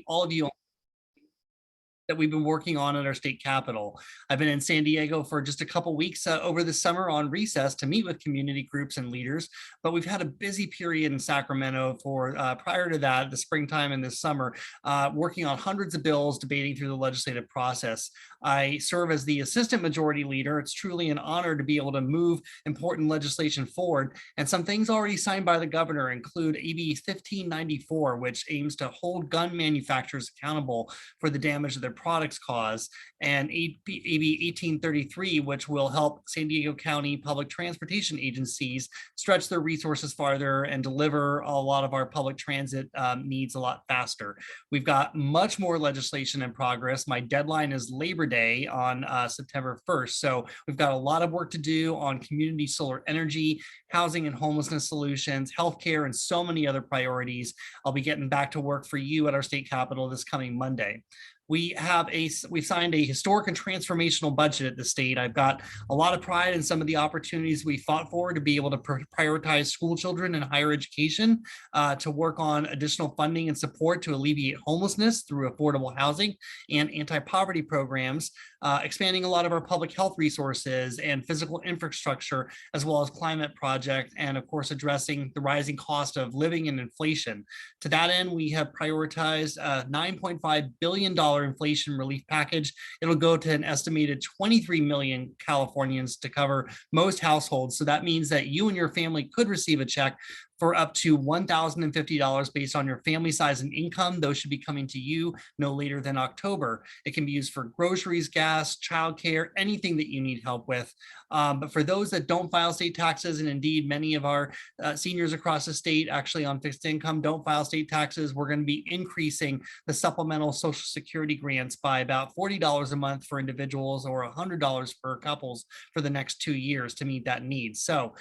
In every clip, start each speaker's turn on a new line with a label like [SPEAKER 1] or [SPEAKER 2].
[SPEAKER 1] all of you that we've been working on at our state capitol. I've been in San Diego for just a couple weeks over the summer on recess to meet with community groups and leaders, but we've had a busy period in Sacramento for prior to that, the springtime and this summer, working on hundreds of bills, debating through the legislative process. I serve as the assistant majority leader. It's truly an honor to be able to move important legislation forward. And some things already signed by the governor include AB 1594, which aims to hold gun manufacturers accountable for the damage that their products cause, and AB 1833, which will help San Diego County public transportation agencies stretch their resources farther and deliver a lot of our public transit needs a lot faster. We've got much more legislation in progress. My deadline is Labor Day on September 1st. So we've got a lot of work to do on community solar energy, housing and homelessness solutions, healthcare, and so many other priorities. I'll be getting back to work for you at our state capitol this coming Monday. We've signed a historic and transformational budget at the state. I've got a lot of pride in some of the opportunities we fought for to be able to prioritize school children and higher education, to work on additional funding and support to alleviate homelessness through affordable housing and anti-poverty programs, expanding a lot of our public health resources and physical infrastructure, as well as climate project, and of course, addressing the rising cost of living and inflation. To that end, we have prioritized a $9.5 billion inflation relief package. It'll go to an estimated 23 million Californians to cover most households. So that means that you and your family could receive a check for up to $1,050 based on your family size and income. Those should be coming to you no later than October. It can be used for groceries, gas, childcare, anything that you need help with. But for those that don't file state taxes, and indeed many of our seniors across the state actually on fixed income don't file state taxes, we're going to be increasing the supplemental Social Security grants by about $40 a month for individuals or $100 for couples for the next 2 years to meet that need. So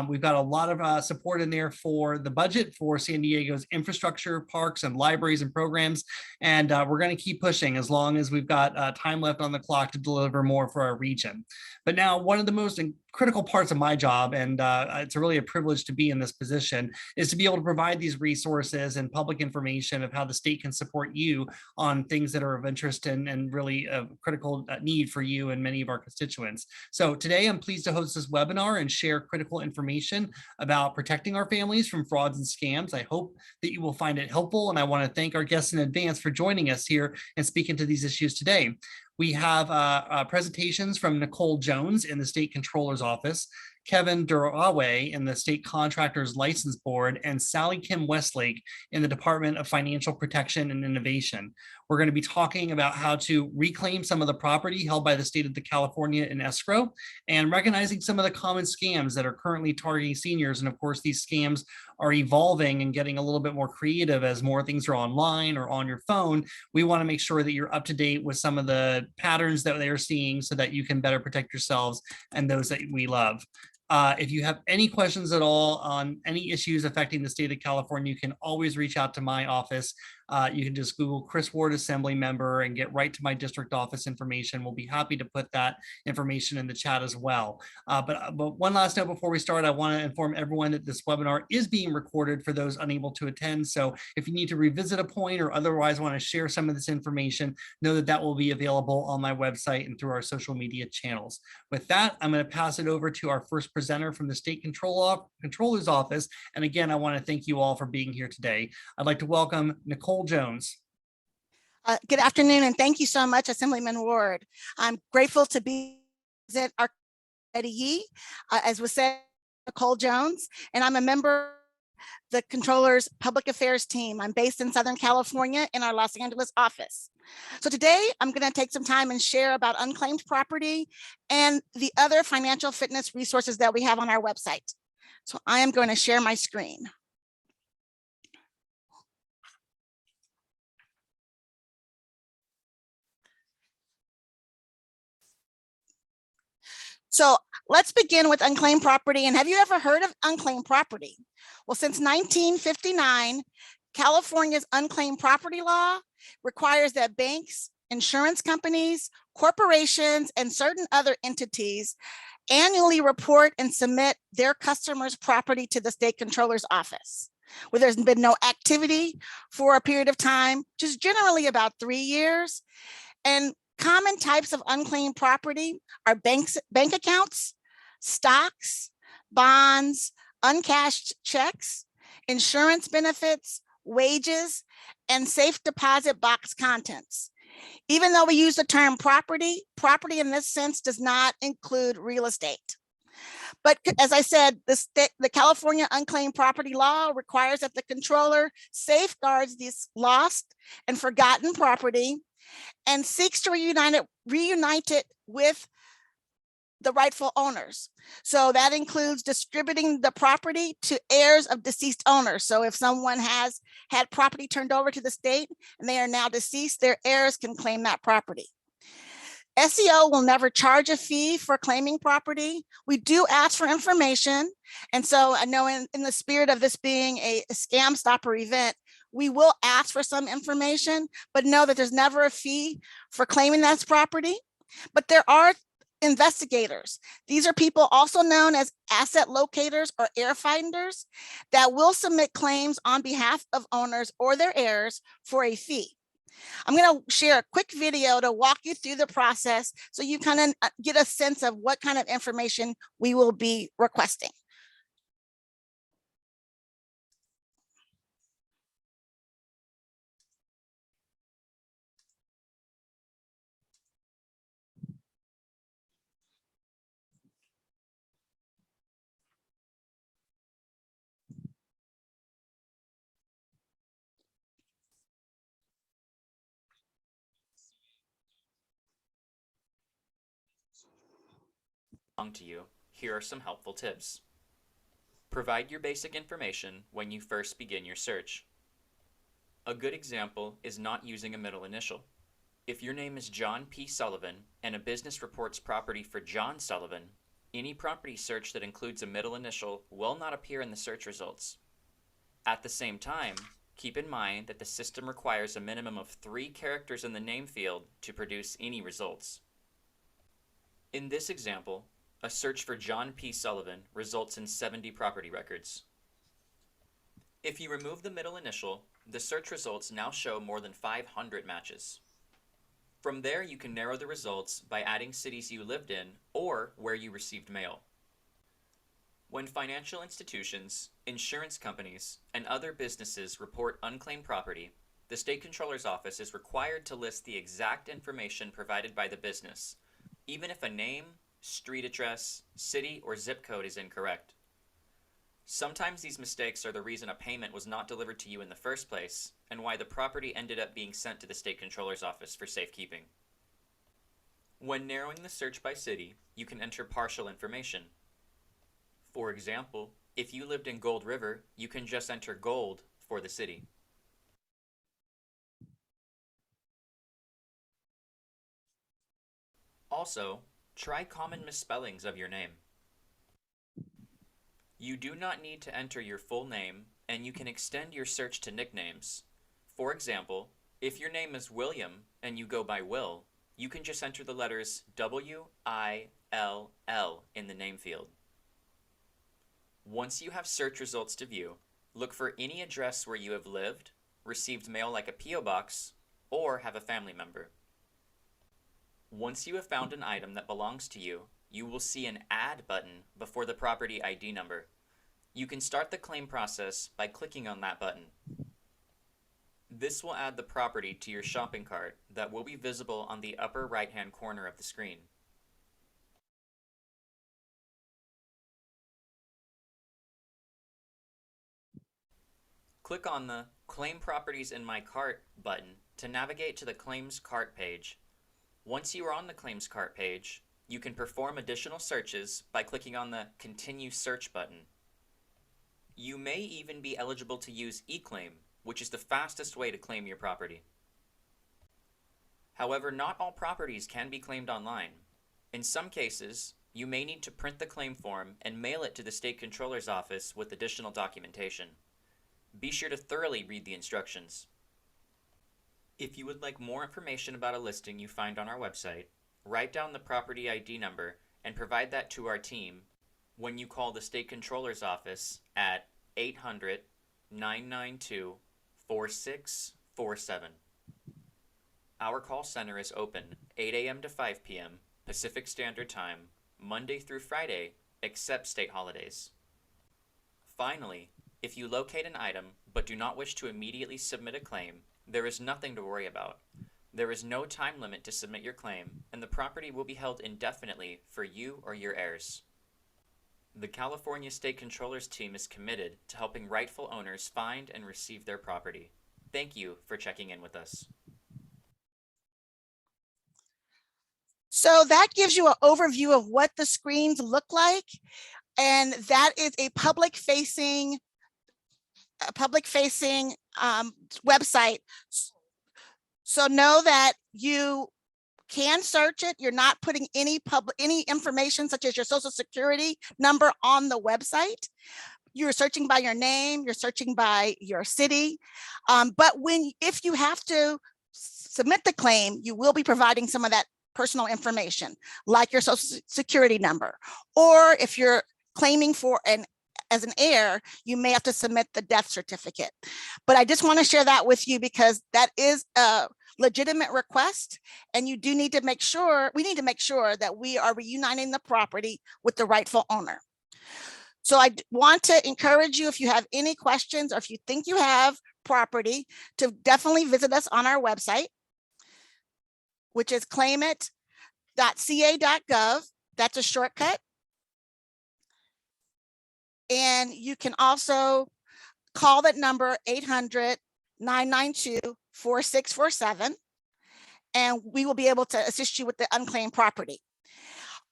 [SPEAKER 1] we've got a lot of support in there for the budget for San Diego's infrastructure, parks, and libraries and programs. And we're going to keep pushing as long as we've got time left on the clock to deliver more for our region. But now, one of the most critical parts of my job, and it's really a privilege to be in this position, is to be able to provide these resources and public information of how the state can support you on things that are of interest and really a critical need for you and many of our constituents. So today I'm pleased to host this webinar and share critical information about protecting our families from frauds and scams. I hope that you will find it helpful, and I want to thank our guests in advance for joining us here and speaking to these issues today. We have presentations from Nicole Jones in the State Controller's Office, Kevin Durawe in the State Contractors License Board, and Sally Kim Westlake in the Department of Financial Protection and Innovation. We're going to be talking about how to reclaim some of the property held by the state of California in escrow, and recognizing some of the common scams that are currently targeting seniors. And of course, these scams are evolving and getting a little bit more creative as more things are online or on your phone. We want to make sure that you're up to date with some of the patterns that they are seeing so that you can better protect yourselves and those that we love. If you have any questions at all on any issues affecting the state of California, you can always reach out to my office. You can just Google Chris Ward Assembly Member and get right to my district office information. We'll be happy to put that information in the chat as well. But one last note before we start, I want to inform everyone that this webinar is being recorded for those unable to attend. So if you need to revisit a point or otherwise want to share some of this information, know that that will be available on my website and through our social media channels. With that, I'm going to pass it over to our first presenter from the State Controller's Office. And again, I want to thank you all for being here today. I'd like to welcome Nicole Jones.
[SPEAKER 2] Good afternoon, and thank you so much, Assemblyman Ward. I'm grateful to be at our committee, as was said, Nicole Jones, and I'm a member of the Controller's Public Affairs team. I'm based in Southern California in our Los Angeles office. So today I'm going to take some time and share about unclaimed property and the other financial fitness resources that we have on our website. So I am going to share my screen. So let's begin with unclaimed property. And have you ever heard of unclaimed property? Well, since 1959, California's unclaimed property law requires that banks, insurance companies, corporations, and certain other entities annually report and submit their customers' property to the State Controller's Office. where there's been no activity for a period of time, just generally about 3 years. And common types of unclaimed property are bank accounts, stocks, bonds, uncashed checks, insurance benefits, wages, and safe deposit box contents. Even though we use the term property, property in this sense does not include real estate. But as I said, the California unclaimed property law requires that the controller safeguards this lost and forgotten property and seeks to reunite it with the rightful owners. So that includes distributing the property to heirs of deceased owners. So if someone has had property turned over to the state and they are now deceased, their heirs can claim that property. SEO will never charge a fee for claiming property. We do ask for information. And so I know in the spirit of this being a scam stopper event, we will ask for some information, but know that there's never a fee for claiming that property. But there are investigators. These are people also known as asset locators or heir finders that will submit claims on behalf of owners or their heirs for a fee. I'm going to share a quick video to walk you through the process so you kind of get a sense of what kind of information we will be requesting.
[SPEAKER 3] To you, here are some helpful tips. Provide your basic information when you first begin your search. A good example is not using a middle initial. If your name is John P. Sullivan and a business reports property for John Sullivan, any property search that includes a middle initial will not appear in the search results. At the same time, keep in mind that the system requires a minimum of 3 characters in the name field to produce any results. In this example, a search for John P. Sullivan results in 70 property records. If you remove the middle initial, the search results now show more than 500 matches. From there, you can narrow the results by adding cities you lived in or where you received mail. When financial institutions, insurance companies, and other businesses report unclaimed property, the State Controller's Office is required to list the exact information provided by the business, even if a name, street address, city, or zip code is incorrect. Sometimes these mistakes are the reason a payment was not delivered to you in the first place, and why the property ended up being sent to the State Controller's Office for safekeeping. When narrowing the search by city, you can enter partial information. For example, if you lived in Gold River, you can just enter Gold for the city. Also, try common misspellings of your name. You do not need to enter your full name, and you can extend your search to nicknames. For example, if your name is William and you go by Will, you can just enter the letters W-I-L-L in the name field. Once you have search results to view, look for any address where you have lived, received mail like a P.O. box, or have a family member. Once you have found an item that belongs to you, you will see an Add button before the property ID number. You can start the claim process by clicking on that button. This will add the property to your shopping cart that will be visible on the upper right-hand corner of the screen. Click on the Claim Properties in My Cart button to navigate to the Claims Cart page. Once you are on the Claims Cart page, you can perform additional searches by clicking on the Continue Search button. You may even be eligible to use eClaim, which is the fastest way to claim your property. However, not all properties can be claimed online. In some cases, you may need to print the claim form and mail it to the State Controller's Office with additional documentation. Be sure to thoroughly read the instructions. If you would like more information about a listing you find on our website, write down the property ID number and provide that to our team when you call the State Controller's Office at 992-4647. Our call center is open 8 a.m. to 5 p.m. Pacific Standard Time, Monday through Friday, except state holidays. Finally, if you locate an item but do not wish to immediately submit a claim, there is nothing to worry about. There is no time limit to submit your claim, and the property will be held indefinitely for you or your heirs. The California State Controller's team is committed to helping rightful owners find and receive their property. Thank you for checking in with us.
[SPEAKER 2] So that gives you an overview of what the screens look like. And that is a public facing website. So know that you can search it. You're not putting any information such as your social security number on the website. You're searching by your name, you're searching by your city. But if you have to submit the claim, you will be providing some of that personal information, like your social security number, or if you're claiming as an heir, you may have to submit the death certificate. But I just want to share that with you because that is a legitimate request, and you do need to make sure, we need to make sure that we are reuniting the property with the rightful owner. So I want to encourage you, if you have any questions or if you think you have property, to definitely visit us on our website, which is claimit.ca.gov. That's a shortcut. And you can also call that number 800-992-4647, and we will be able to assist you with the unclaimed property.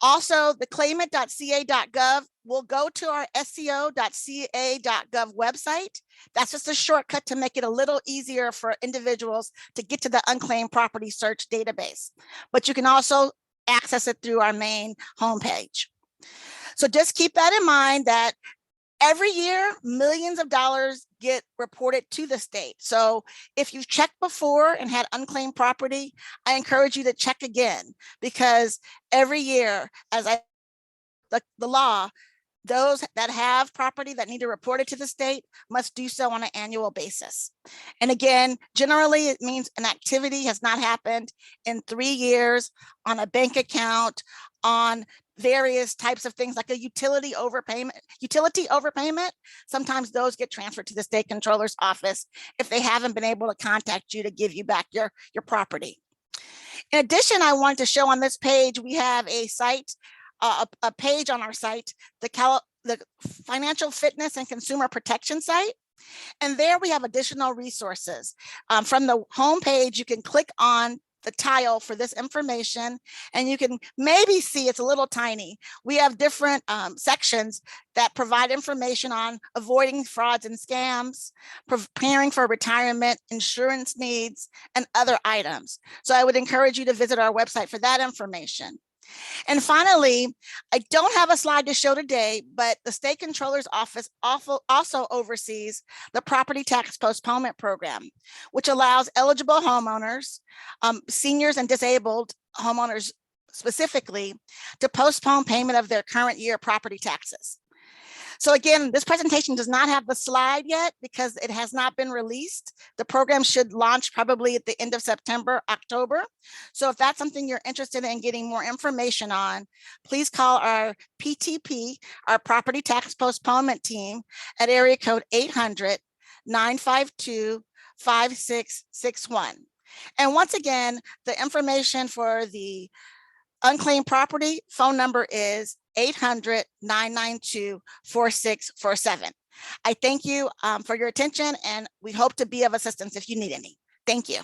[SPEAKER 2] Also, the claimit.ca.gov will go to our sco.ca.gov website. That's just a shortcut to make it a little easier for individuals to get to the unclaimed property search database. But you can also access it through our main homepage. So just keep that in mind that every year, millions of dollars get reported to the state. So if you've checked before and had unclaimed property, I encourage you to check again, because every year, the law, those that have property that need to report it to the state must do so on an annual basis. And again, generally it means an activity has not happened in 3 years on a bank account, on various types of things like a utility overpayment. Sometimes those get transferred to the state controller's office if they haven't been able to contact you to give you back your property. In addition, I wanted to show on this page, we have a site, a page on our site, the Financial Fitness and Consumer Protection site. And there we have additional resources. From the home page, you can click on the tile for this information, and you can maybe see it's a little tiny. We have different sections that provide information on avoiding frauds and scams, preparing for retirement, insurance needs, and other items. So I would encourage you to visit our website for that information. And finally, I don't have a slide to show today, but the State Controller's Office also oversees the Property Tax Postponement Program, which allows eligible homeowners, seniors and disabled homeowners specifically, to postpone payment of their current year property taxes. So again, this presentation does not have the slide yet because it has not been released. The program should launch probably at the end of September, October. So if that's something you're interested in getting more information on, please call our PTP, our Property Tax Postponement Team, at area code 800-952-5661. And once again, the information for the unclaimed property phone number is 800-992-4647. I thank you for your attention, and we hope to be of assistance if you need any. Thank you.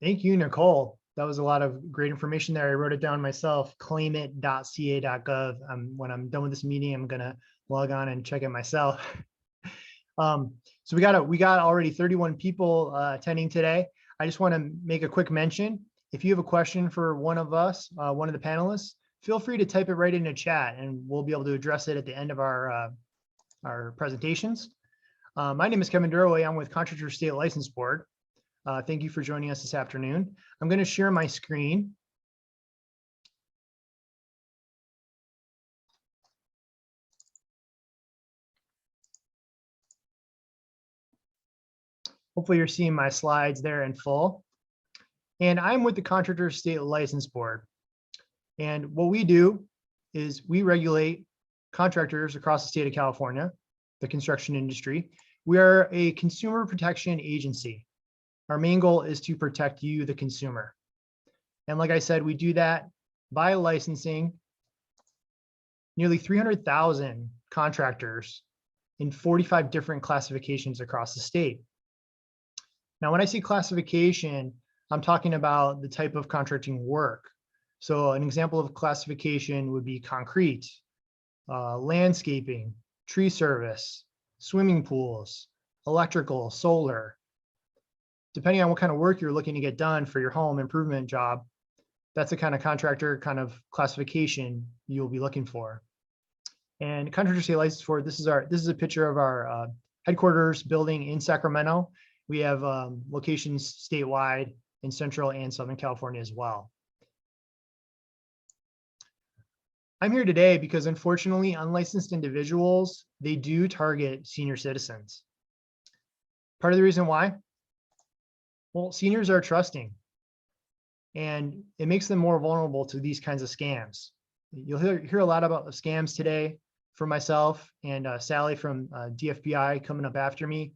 [SPEAKER 4] Thank you, Nicole. That was a lot of great information there. I wrote it down myself, claimit.ca.gov. When I'm done with this meeting, I'm gonna log on and check it myself. So we got already 31 people attending today. I just want to make a quick mention. If you have a question for one of us, one of the panelists, feel free to type it right in the chat and we'll be able to address it at the end of our presentations. My name is Kevin Durway. I'm with Contractor State License Board. Thank you for joining us this afternoon. I'm going to share my screen. Hopefully you're seeing my slides there in full. And I'm with the Contractor State License Board. And what we do is we regulate contractors across the state of California, the construction industry. We are a consumer protection agency. Our main goal is to protect you, the consumer. And like I said, we do that by licensing nearly 300,000 contractors in 45 different classifications across the state. Now, when I say classification, I'm talking about the type of contracting work. So an example of classification would be concrete, landscaping, tree service, swimming pools, electrical, solar. Depending on what kind of work you're looking to get done for your home improvement job, that's the kind of contractor kind of classification you'll be looking for. And Contractor State License Board, this is a picture of our headquarters building in Sacramento. We have locations statewide in Central and Southern California as well. I'm here today because unfortunately, unlicensed individuals, they do target senior citizens. Part of the reason why? Well, seniors are trusting, and it makes them more vulnerable to these kinds of scams. You'll hear a lot about scams today from myself and Sally from DFBI coming up after me.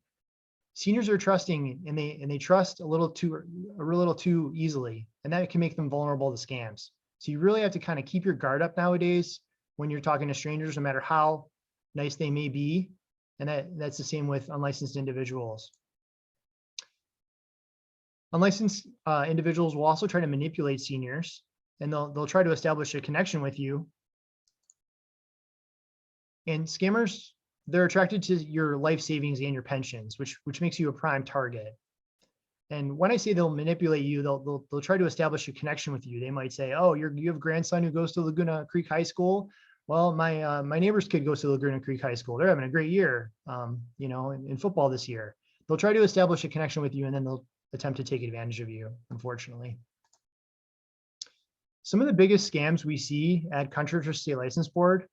[SPEAKER 4] Seniors are trusting, and they trust a little too easily, and that can make them vulnerable to scams. So you really have to kind of keep your guard up nowadays when you're talking to strangers, no matter how nice they may be. And that's the same with unlicensed individuals. Unlicensed individuals will also try to manipulate seniors, and they'll try to establish a connection with you. And scammers, they're attracted to your life savings and your pensions, which makes you a prime target. And when I say they'll manipulate you, they'll try to establish a connection with you. They might say, "Oh, you have a grandson who goes to Laguna Creek High School. Well, my neighbor's kid goes to Laguna Creek High School. They're having a great year, in football this year." They'll try to establish a connection with you, and then they'll attempt to take advantage of you, unfortunately. Some of the biggest scams we see at Contractor State License Board,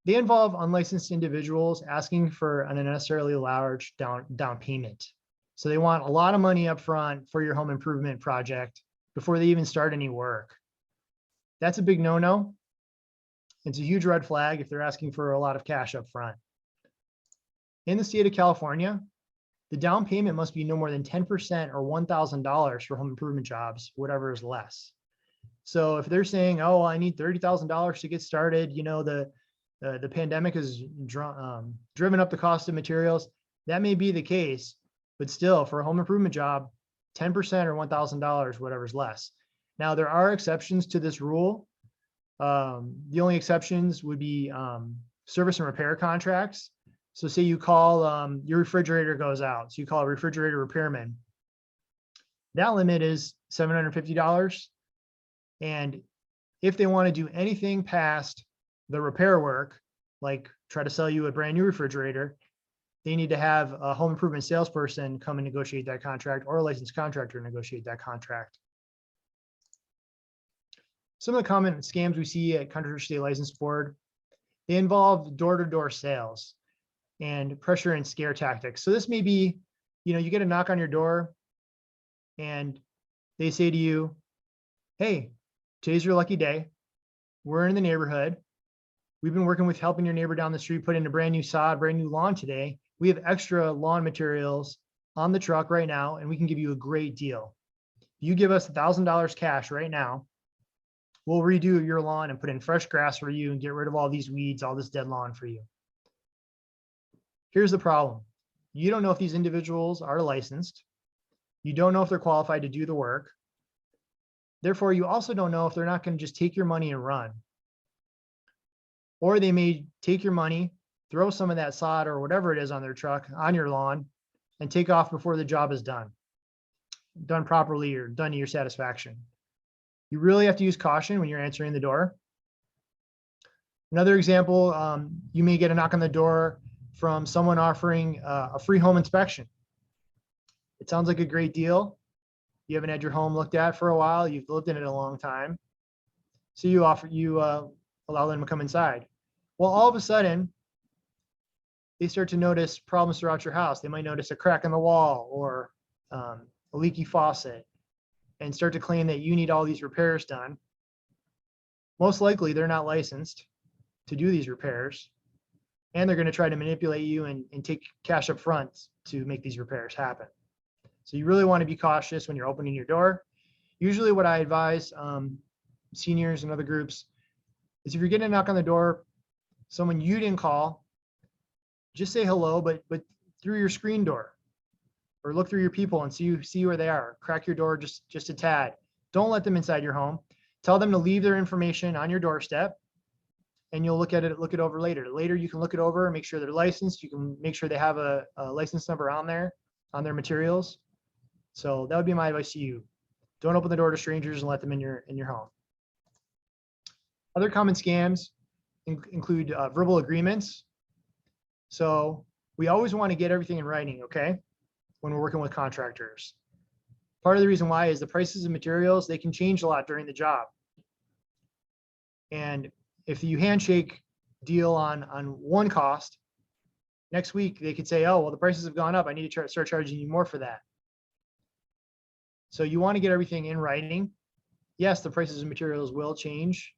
[SPEAKER 4] they involve unlicensed individuals asking for an unnecessarily large down payment. So they want a lot of money up front for your home improvement project before they even start any work. That's a big no-no. It's a huge red flag if they're asking for a lot of cash up front. In the state of California, the down payment must be no more than 10% or $1,000 for home improvement jobs, whatever is less. So if they're saying, "Oh, I need $30,000 to get started," the pandemic has driven up the cost of materials. That may be the case, but still, for a home improvement job, 10% or $1,000, whatever's less. Now, there are exceptions to this rule. The only exceptions would be service and repair contracts. So say you call, your refrigerator goes out. So you call a refrigerator repairman. That limit is $750. And if they want to do anything past the repair work, like try to sell you a brand new refrigerator, they need to have a home improvement salesperson come and negotiate that contract, or a licensed contractor negotiate that contract. Some of the common scams we see at Contractor State License Board, they involve door-to-door sales and pressure and scare tactics. So this may be, you get a knock on your door and they say to you, "Hey, today's your lucky day. We're in the neighborhood. We've been working with helping your neighbor down the street put in a brand new sod, brand new lawn today. We have extra lawn materials on the truck right now, and we can give you a great deal. You give us $1,000 cash right now, we'll redo your lawn and put in fresh grass for you and get rid of all these weeds, all this dead lawn for you." Here's the problem. You don't know if these individuals are licensed. You don't know if they're qualified to do the work. Therefore, you also don't know if they're not going to just take your money and run. Or they may take your money, throw some of that sod or whatever it is on their truck on your lawn, and take off before the job is done properly or done to your satisfaction. You really have to use caution when you're answering the door. Another example, you may get a knock on the door from someone offering a free home inspection. It sounds like a great deal. You haven't had your home looked at for a while. You've lived in it a long time. So you allow them to come inside. Well, all of a sudden, they start to notice problems throughout your house. They might notice a crack in the wall or a leaky faucet and start to claim that you need all these repairs done. Most likely they're not licensed to do these repairs, and they're going to try to manipulate you and take cash up front to make these repairs happen. So you really want to be cautious when you're opening your door. Usually what I advise seniors and other groups is if you're getting a knock on the door, someone you didn't call, just say hello, but through your screen door, or look through your people and see where they are. Crack your door just a tad. Don't let them inside your home. Tell them to leave their information on your doorstep, and you'll look it over later. Later, you can look it over and make sure they're licensed. You can make sure they have a license number on their materials. So that would be my advice to you. Don't open the door to strangers and let them in your home. Other common scams include verbal agreements. So we always want to get everything in writing, okay, when we're working with contractors. Part of the reason why is the prices of materials, they can change a lot during the job. And if you handshake deal on one cost, next week they could say, oh, well, the prices have gone up. I need to start charging you more for that. So you want to get everything in writing. Yes, the prices of materials will change,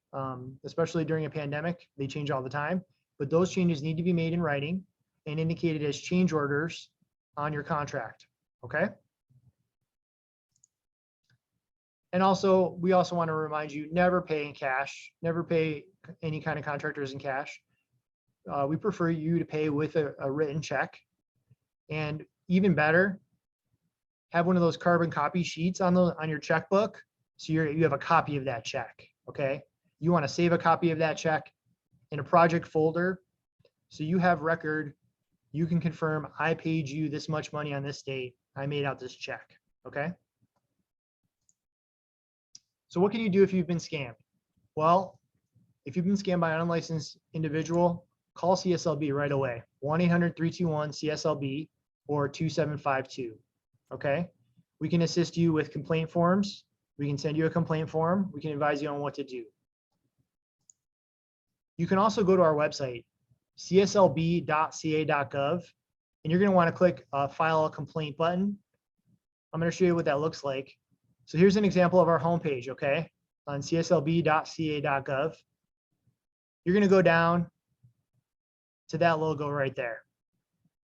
[SPEAKER 4] especially during a pandemic. They change all the time, but those changes need to be made in writing and indicated as change orders on your contract, okay? And also, we also want to remind you, never pay in cash, never pay any kind of contractors in cash. We prefer you to pay with a written check, and even better, have one of those carbon copy sheets on your checkbook, so you have a copy of that check, okay? You want to save a copy of that check in a project folder, so you have record. You can confirm, I paid you this much money on this date. I made out this check, okay? So what can you do if you've been scammed? Well, if you've been scammed by an unlicensed individual, call CSLB right away, 1-800-321-CSLB or 2752, okay? We can assist you with complaint forms. We can send you a complaint form. We can advise you on what to do. You can also go to our website, cslb.ca.gov, and you're going to want to click File a Complaint button. I'm going to show you what that looks like. So here's an example of our homepage, okay, on cslb.ca.gov. You're going to go down to that logo right there.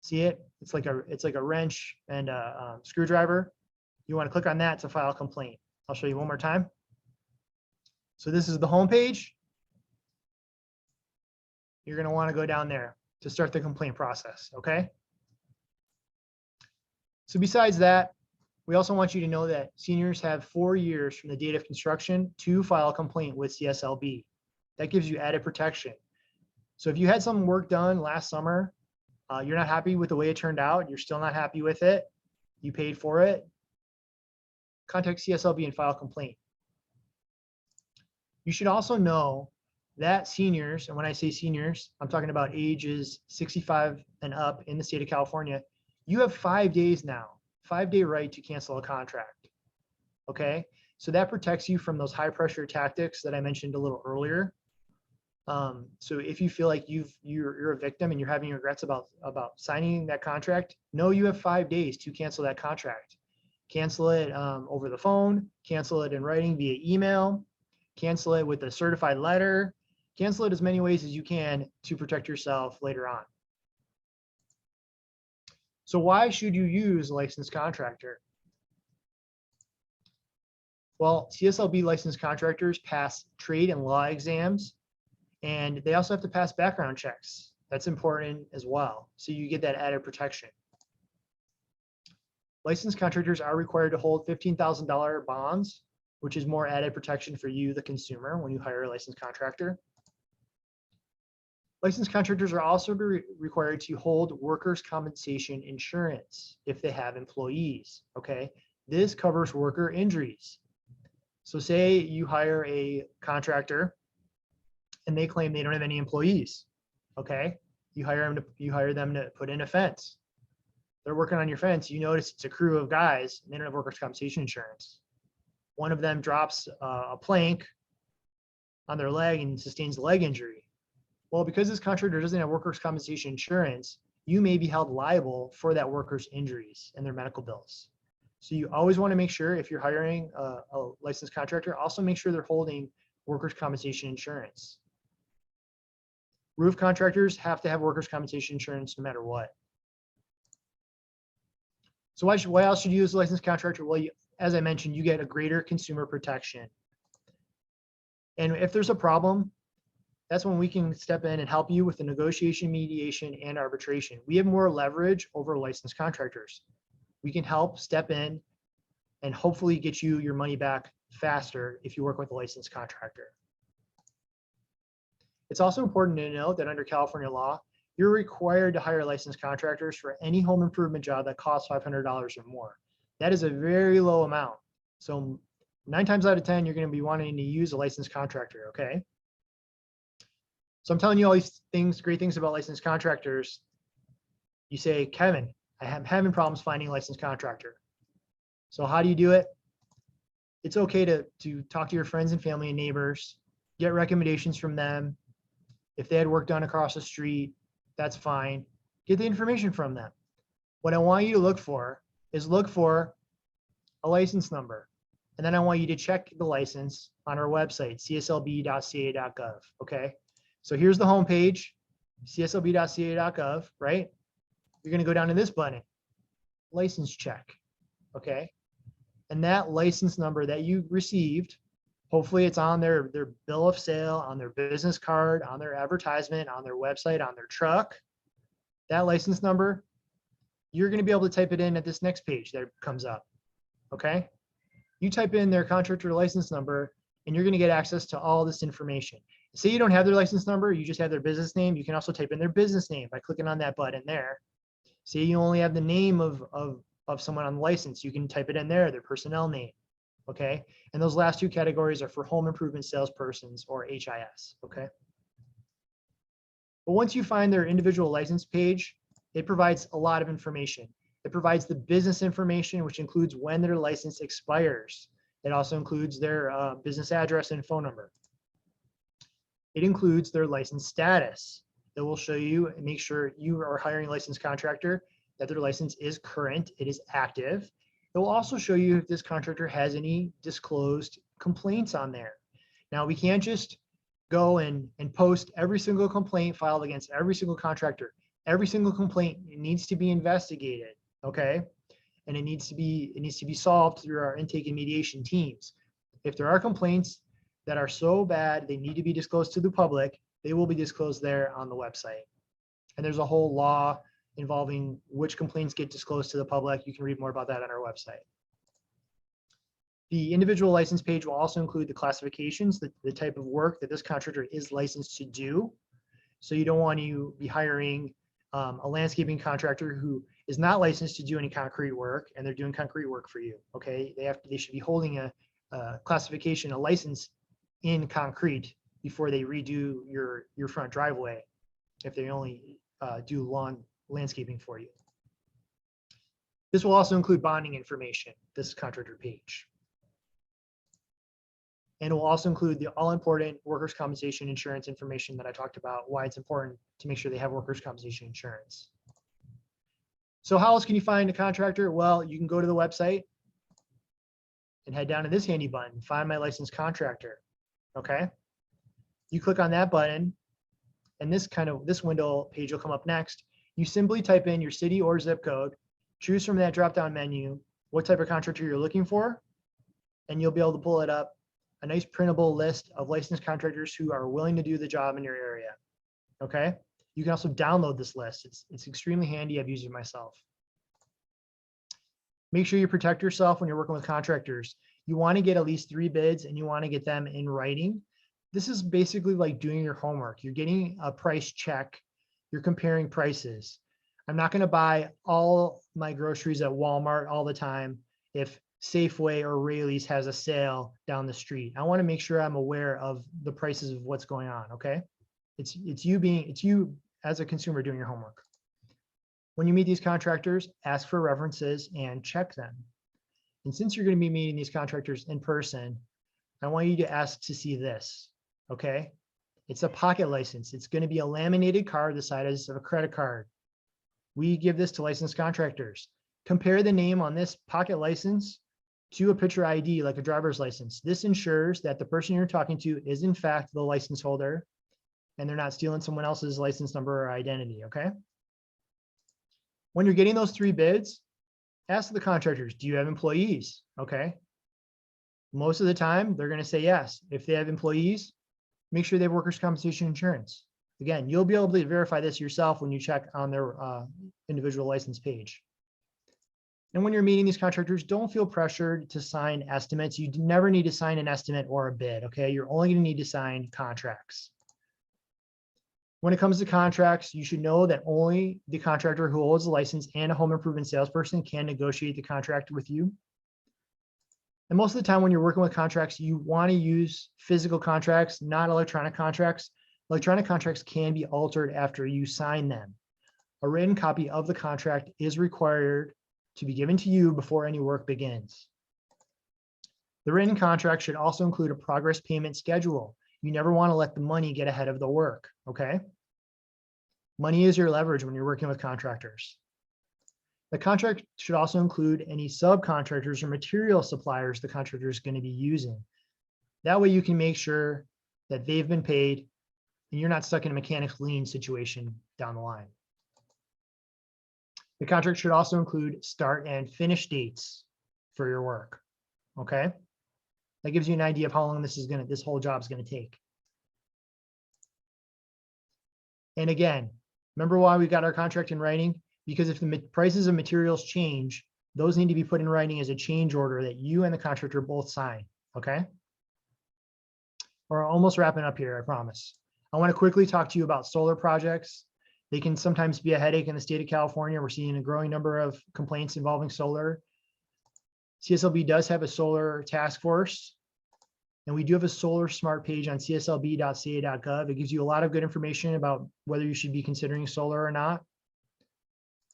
[SPEAKER 4] See it? It's like a wrench and a screwdriver. You want to click on that to file a complaint. I'll show you one more time. So this is the homepage. You're going to want to go down there to start the complaint process, okay? So besides that, we also want you to know that seniors have 4 years from the date of construction to file a complaint with CSLB. That gives you added protection. So if you had some work done last summer, you're not happy with the way it turned out, you're still not happy with it, you paid for it, contact CSLB and file a complaint. You should also know that seniors, and when I say seniors, I'm talking about ages 65 and up in the state of California, you have 5 days now, 5-day right to cancel a contract, okay? So that protects you from those high pressure tactics that I mentioned a little earlier. So if you feel like you're a victim and you're having regrets about signing that contract, know you have 5 days to cancel that contract. Cancel it over the phone, cancel it in writing via email, cancel it with a certified letter, cancel it as many ways as you can to protect yourself later on. So why should you use a licensed contractor? Well, CSLB licensed contractors pass trade and law exams, and they also have to pass background checks. That's important as well. So you get that added protection. Licensed contractors are required to hold $15,000 bonds, which is more added protection for you, the consumer, when you hire a licensed contractor. Licensed contractors are also required to hold workers' compensation insurance if they have employees, okay? This covers worker injuries. So say you hire a contractor and they claim they don't have any employees, okay? You hire them to put in a fence. They're working on your fence. You notice it's a crew of guys and they don't have workers' compensation insurance. One of them drops a plank on their leg and sustains a leg injury. Well, because this contractor doesn't have workers' compensation insurance, you may be held liable for that worker's injuries and their medical bills. So you always want to make sure if you're hiring a licensed contractor, also make sure they're holding workers' compensation insurance. Roof contractors have to have workers' compensation insurance no matter what. So why else should you use a licensed contractor? Well, as I mentioned, you get a greater consumer protection. And if there's a problem, that's when we can step in and help you with the negotiation, mediation, and arbitration. We have more leverage over licensed contractors. We can help step in and hopefully get you your money back faster if you work with a licensed contractor. It's also important to note that under California law, you're required to hire licensed contractors for any home improvement job that costs $500 or more. That is a very low amount. So 9 times out of 10, you're going to be wanting to use a licensed contractor, okay? So I'm telling you all these things, great things about licensed contractors. You say, Kevin, I am having problems finding a licensed contractor. So how do you do it? It's okay to talk to your friends and family and neighbors, get recommendations from them. If they had work done across the street, that's fine. Get the information from them. What I want you to look for is look for a license number. And then I want you to check the license on our website, cslb.ca.gov, okay? So here's the homepage, cslb.ca.gov, right? You're gonna go down to this button, license check, okay? And that license number that you received, hopefully it's on their bill of sale, on their business card, on their advertisement, on their website, on their truck. That license number, you're going to be able to type it in at this next page that comes up, okay? You type in their contractor license number and you're going to get access to all this information. Say you don't have their license number, you just have their business name. You can also type in their business name by clicking on that button there. Say you only have the name of someone on the license, you can type it in there, their personnel name. Okay, and those last 2 categories are for home improvement salespersons or HIS, okay? But once you find their individual license page, it provides a lot of information. It provides the business information, which includes when their license expires. It also includes their business address and phone number. It includes their license status. It will show you and make sure you are hiring a licensed contractor, that their license is current, it is active. It will also show you if this contractor has any disclosed complaints on there. Now, we can't just go and post every single complaint filed against every single contractor. Every single complaint needs to be investigated, okay? And it needs to be solved through our intake and mediation teams. If there are complaints that are so bad they need to be disclosed to the public, they will be disclosed there on the website. And there's a whole law involving which complaints get disclosed to the public. You can read more about that on our website. The individual license page will also include the classifications, the type of work that this contractor is licensed to do. So you don't want to be hiring a landscaping contractor who is not licensed to do any concrete work and they're doing concrete work for you, okay? They should be holding a classification, a license in concrete before they redo your front driveway if they only do lawn landscaping for you. This will also include bonding information, this contractor page. And it will also include the all-important workers' compensation insurance information that I talked about, why it's important to make sure they have workers' compensation insurance. So how else can you find a contractor? Well, you can go to the website and head down to this handy button, find my licensed contractor, okay? You click on that button and this window page will come up next. You simply type in your city or zip code, choose from that drop-down menu what type of contractor you're looking for, and you'll be able to pull it up, a nice printable list of licensed contractors who are willing to do the job in your area, okay? You can also download this list. It's extremely handy. I've used it myself. Make sure you protect yourself when you're working with contractors. You want to get at least 3 bids and you want to get them in writing. This is basically like doing your homework. You're getting a price check. You're comparing prices. I'm not going to buy all my groceries at Walmart all the time if Safeway or Raley's has a sale down the street. I want to make sure I'm aware of the prices of what's going on, okay? It's you as a consumer doing your homework. When you meet these contractors, ask for references and check them. And since you're going to be meeting these contractors in person, I want you to ask to see this, okay? It's a pocket license. It's going to be a laminated card the size of a credit card. We give this to licensed contractors. Compare the name on this pocket license to a picture ID like a driver's license. This ensures that the person you're talking to is in fact the license holder and they're not stealing someone else's license number or identity, okay? When you're getting those 3 bids, ask the contractors, do you have employees? Okay. Most of the time, they're going to say yes. If they have employees, make sure they have workers' compensation insurance. Again, you'll be able to verify this yourself when you check on their individual license page. And when you're meeting these contractors, don't feel pressured to sign estimates. You never need to sign an estimate or a bid, okay? You're only going to need to sign contracts. When it comes to contracts, you should know that only the contractor who holds a license and a home improvement salesperson can negotiate the contract with you. And most of the time when you're working with contracts, you want to use physical contracts, not electronic contracts. Electronic contracts can be altered after you sign them. A written copy of the contract is required to be given to you before any work begins. The written contract should also include a progress payment schedule. You never want to let the money get ahead of the work, okay? Money is your leverage when you're working with contractors. The contract should also include any subcontractors or material suppliers the contractor is going to be using. That way you can make sure that they've been paid and you're not stuck in a mechanics lien situation down the line. The contract should also include start and finish dates for your work, okay? That gives you an idea of how long this whole job is going to take. And again, remember why we got our contract in writing? Because if the prices of materials change, those need to be put in writing as a change order that you and the contractor both sign, okay? We're almost wrapping up here, I promise. I want to quickly talk to you about solar projects. They can sometimes be a headache in the state of California. We're seeing a growing number of complaints involving solar. CSLB does have a solar task force, and we do have a solar smart page on cslb.ca.gov. It gives you a lot of good information about whether you should be considering solar or not.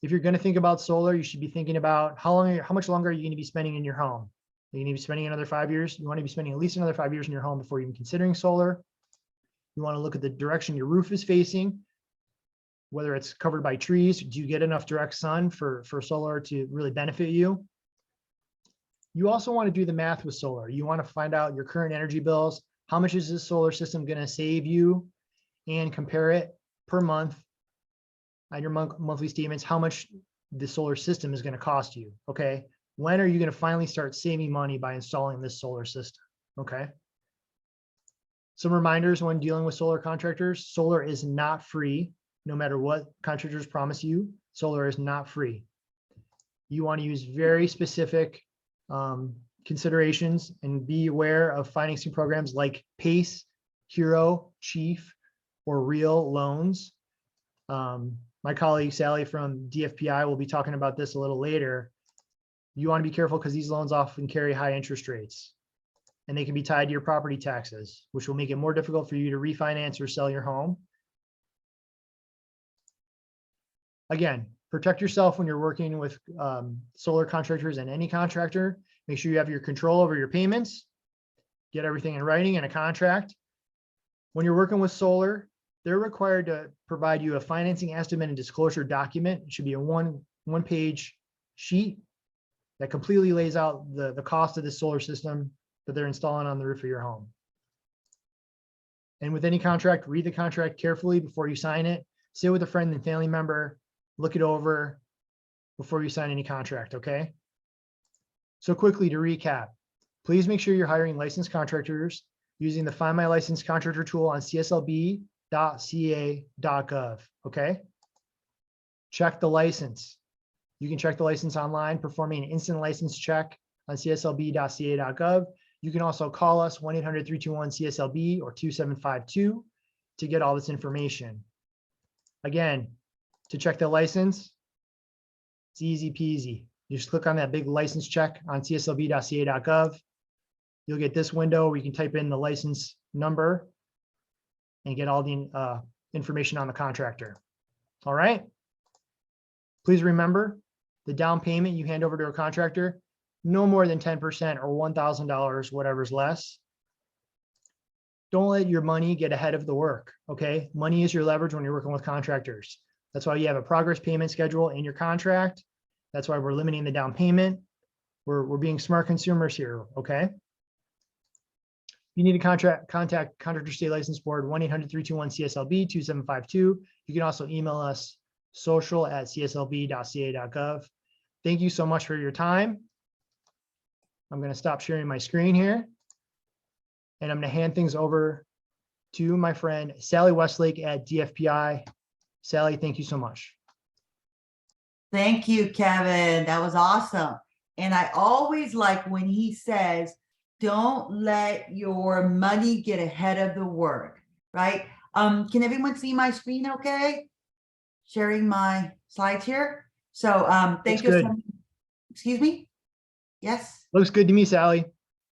[SPEAKER 4] If you're going to think about solar, you should be thinking about how much longer are you going to be spending in your home? Are you going to be spending another 5 years? You want to be spending at least another 5 years in your home before even considering solar. You want to look at the direction your roof is facing, whether it's covered by trees. Do you get enough direct sun for solar to really benefit you? You also want to do the math with solar. You want to find out your current energy bills. How much is this solar system going to save you? And compare it per month on your monthly statements, how much the solar system is going to cost you, okay? When are you going to finally start saving money by installing this solar system, okay? Some reminders when dealing with solar contractors: solar is not free. No matter what contractors promise you, solar is not free. You want to use very specific considerations and be aware of financing programs like PACE, HERO, Chief, or Real loans. My colleague Sally from DFPI will be talking about this a little later. You want to be careful because these loans often carry high interest rates and they can be tied to your property taxes, which will make it more difficult for you to refinance or sell your home. Again, protect yourself when you're working with solar contractors and any contractor. Make sure you have your control over your payments. Get everything in writing in a contract. When you're working with solar, they're required to provide you a financing estimate and disclosure document. It should be a one-page sheet that completely lays out the cost of the solar system that they're installing on the roof of your home. And with any contract, read the contract carefully before you sign it. Sit with a friend and family member, look it over before you sign any contract, okay? So quickly to recap, please make sure you're hiring licensed contractors using the Find My Licensed Contractor tool on cslb.ca.gov, okay? Check the license. You can check the license online, performing an instant license check on cslb.ca.gov. You can also call us 1-800-321-CSLB or 2752 to get all this information. Again, to check the license, it's easy peasy. You just click on that big license check on cslb.ca.gov. You'll get this window where you can type in the license number and get all the information on the contractor. All right. Please remember, the down payment you hand over to a contractor, no more than 10% or $1,000, whatever's less. Don't let your money get ahead of the work, okay? Money is your leverage when you're working with contractors. That's why you have a progress payment schedule in your contract. That's why we're limiting the down payment. We're being smart consumers here, okay? You need to contact Contractor State License Board, 1-800-321-CSLB-2752. You can also email us social@cslb.ca.gov. Thank you so much for your time. I'm going to stop sharing my screen here. And I'm going to hand things over to my friend, Sally Westlake at DFPI. Sally, thank you so much.
[SPEAKER 5] Thank you, Kevin. That was awesome. And I always like when he says, don't let your money get ahead of the work, right? Can everyone see my screen okay? Sharing my slides here. So thank you.
[SPEAKER 4] Good.
[SPEAKER 5] Excuse me? Yes.
[SPEAKER 4] Looks good to me, Sally.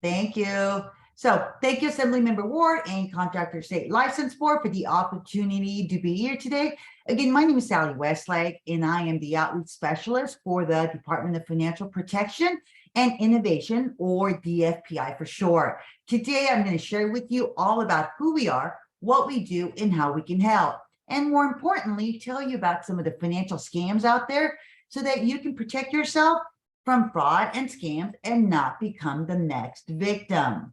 [SPEAKER 5] Thank you. So thank you, Assemblymember Ward and Contractor State License Board for the opportunity to be here today. Again, my name is Sally Westlake, and I am the Outreach Specialist for the Department of Financial Protection and Innovation, or DFPI for short. Today, I'm going to share with you all about who we are, what we do, and how we can help. And more importantly, tell you about some of the financial scams out there so that you can protect yourself from fraud and scams and not become the next victim.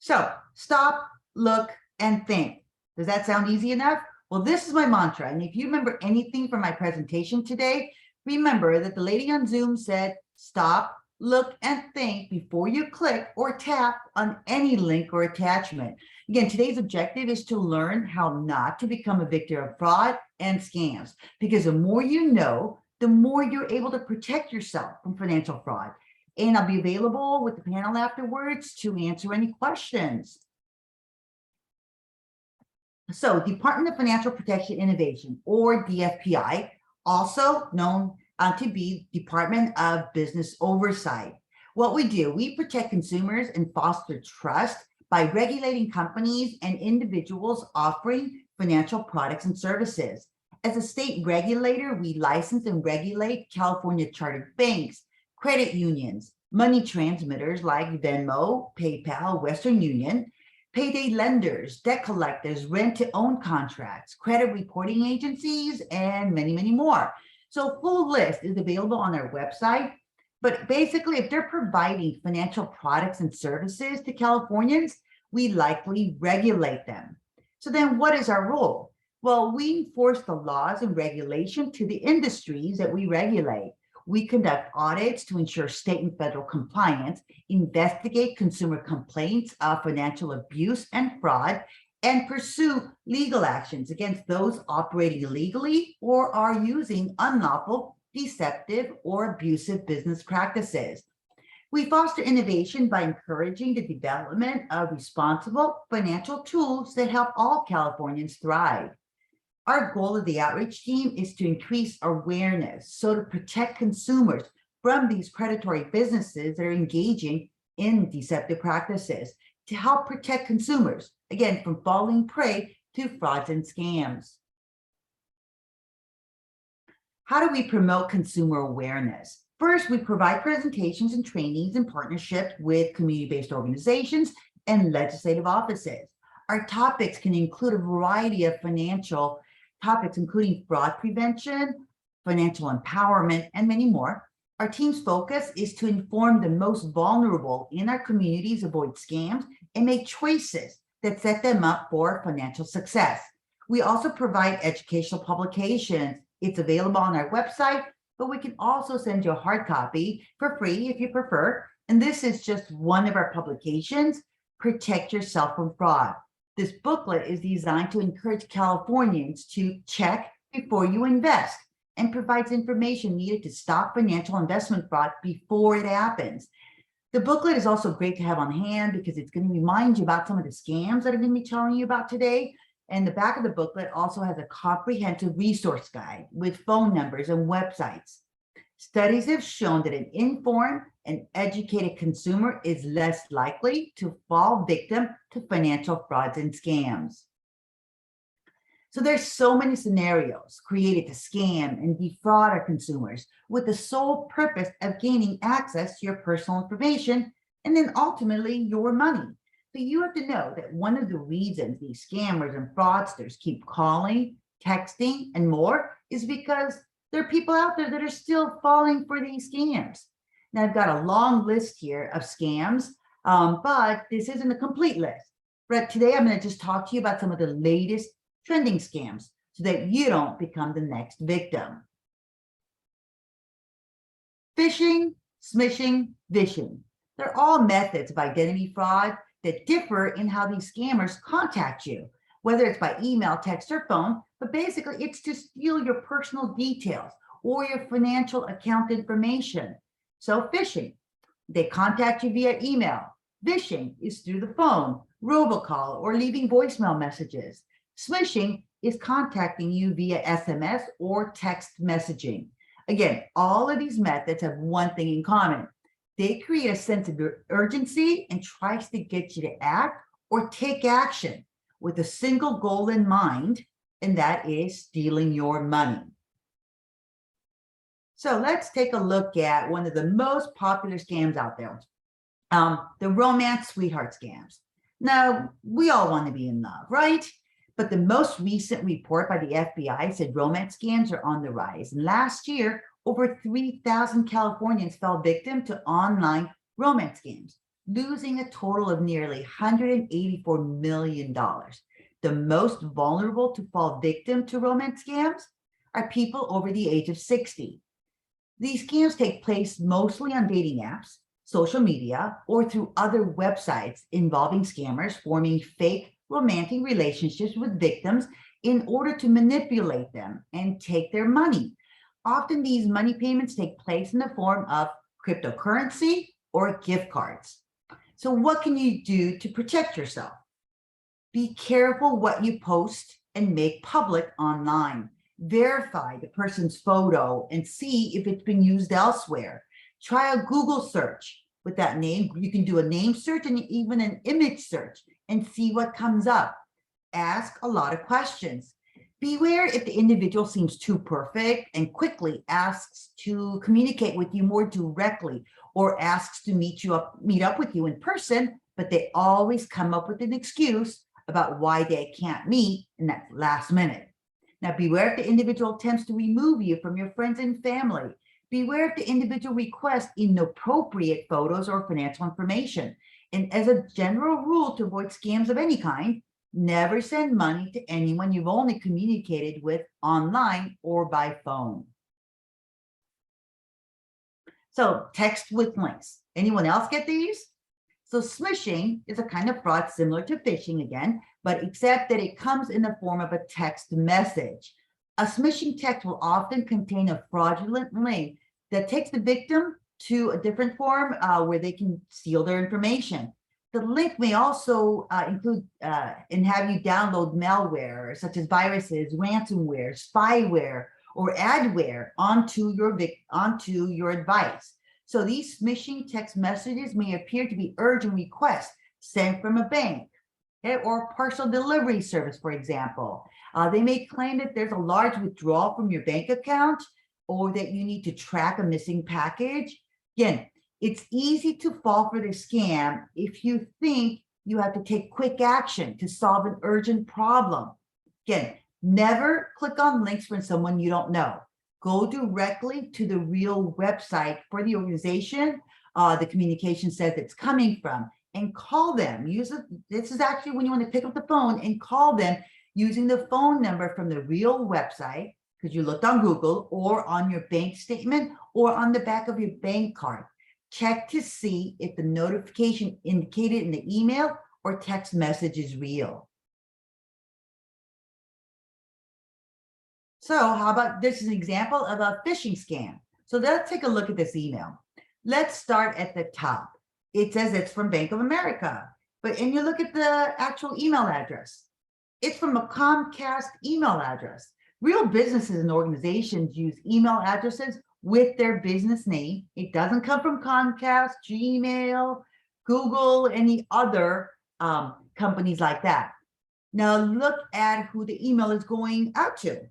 [SPEAKER 5] So stop, look, and think. Does that sound easy enough? Well, this is my mantra. And if you remember anything from my presentation today, remember that the lady on Zoom said, stop, look, and think before you click or tap on any link or attachment. Again, today's objective is to learn how not to become a victim of fraud and scams, because the more you know, the more you're able to protect yourself from financial fraud. And I'll be available with the panel afterwards to answer any questions. So, Department of Financial Protection Innovation, or DFPI, also known to be Department of Business Oversight. What we do, we protect consumers and foster trust by regulating companies and individuals offering financial products and services. As a state regulator, we license and regulate California chartered banks, credit unions, money transmitters like Venmo, PayPal, Western Union, payday lenders, debt collectors, rent-to-own contracts, credit reporting agencies, and many, many more. So a full list is available on our website. But basically, if they're providing financial products and services to Californians, we likely regulate them. So then what is our role? Well, we enforce the laws and regulation to the industries that we regulate. We conduct audits to ensure state and federal compliance, investigate consumer complaints of financial abuse and fraud, and pursue legal actions against those operating illegally or are using unlawful, deceptive, or abusive business practices. We foster innovation by encouraging the development of responsible financial tools that help all Californians thrive. Our goal of the outreach team is to increase awareness, so to protect consumers from these predatory businesses that are engaging in deceptive practices, to help protect consumers, again, from falling prey to frauds and scams. How do we promote consumer awareness? First, we provide presentations and trainings in partnership with community-based organizations and legislative offices. Our topics can include a variety of financial topics, including fraud prevention, financial empowerment, and many more. Our team's focus is to inform the most vulnerable in our communities avoid scams and make choices that set them up for financial success. We also provide educational publications. It's available on our website, but we can also send you a hard copy for free if you prefer. And this is just one of our publications, Protect Yourself from Fraud. This booklet is designed to encourage Californians to check before you invest and provides information needed to stop financial investment fraud before it happens. The booklet is also great to have on hand because it's going to remind you about some of the scams that I'm going to be telling you about today. And the back of the booklet also has a comprehensive resource guide with phone numbers and websites. Studies have shown that an informed and educated consumer is less likely to fall victim to financial frauds and scams. So there's so many scenarios created to scam and defraud our consumers with the sole purpose of gaining access to your personal information and then ultimately your money. So you have to know that one of the reasons these scammers and fraudsters keep calling, texting, and more is because there are people out there that are still falling for these scams. Now, I've got a long list here of scams, but this isn't a complete list. But today I'm going to just talk to you about some of the latest trending scams so that you don't become the next victim. Phishing, smishing, vishing. They're all methods of identity fraud that differ in how these scammers contact you, whether it's by email, text, or phone, but basically it's to steal your personal details or your financial account information. So phishing, they contact you via email. Vishing is through the phone, robocall, or leaving voicemail messages. Smishing is contacting you via SMS or text messaging. Again, all of these methods have one thing in common. They create a sense of urgency and tries to get you to act or take action with a single goal in mind, and that is stealing your money. So let's take a look at one of the most popular scams out there, the romance sweetheart scams. Now, we all want to be in love, right? But the most recent report by the FBI said romance scams are on the rise. And last year, over 3,000 Californians fell victim to online romance scams, losing a total of nearly $184 million. The most vulnerable to fall victim to romance scams are people over the age of 60. These scams take place mostly on dating apps, social media, or through other websites involving scammers forming fake romantic relationships with victims in order to manipulate them and take their money. Often these money payments take place in the form of cryptocurrency or gift cards. So what can you do to protect yourself? Be careful what you post and make public online. Verify the person's photo and see if it's been used elsewhere. Try a Google search with that name. You can do a name search and even an image search and see what comes up. Ask a lot of questions. Beware if the individual seems too perfect and quickly asks to communicate with you more directly or asks to meet up with you in person, but they always come up with an excuse about why they can't meet in that last minute. Now, beware if the individual attempts to remove you from your friends and family. Beware if the individual requests inappropriate photos or financial information. And as a general rule to avoid scams of any kind, never send money to anyone you've only communicated with online or by phone. So text with links. Anyone else get these? So smishing is a kind of fraud similar to phishing again, but except that it comes in the form of a text message. A smishing text will often contain a fraudulent link that takes the victim to a different form where they can steal their information. The link may also include and have you download malware such as viruses, ransomware, spyware, or adware onto your device. So these smishing text messages may appear to be urgent requests sent from a bank, okay, or a parcel delivery service, for example. They may claim that there's a large withdrawal from your bank account or that you need to track a missing package. Again, it's easy to fall for the scam if you think you have to take quick action to solve an urgent problem. Again, never click on links from someone you don't know. Go directly to the real website for the organization the communication says it's coming from and call them. This is actually when you want to pick up the phone and call them using the phone number from the real website because you looked on Google or on your bank statement or on the back of your bank card. Check to see if the notification indicated in the email or text message is real. So how about this is an example of a phishing scam. So let's take a look at this email. Let's start at the top. It says it's from Bank of America, and you look at the actual email address. It's from a Comcast email address. Real businesses and organizations use email addresses with their business name. It doesn't come from Comcast, Gmail, Google, any other companies like that. Now look at who the email is going out to.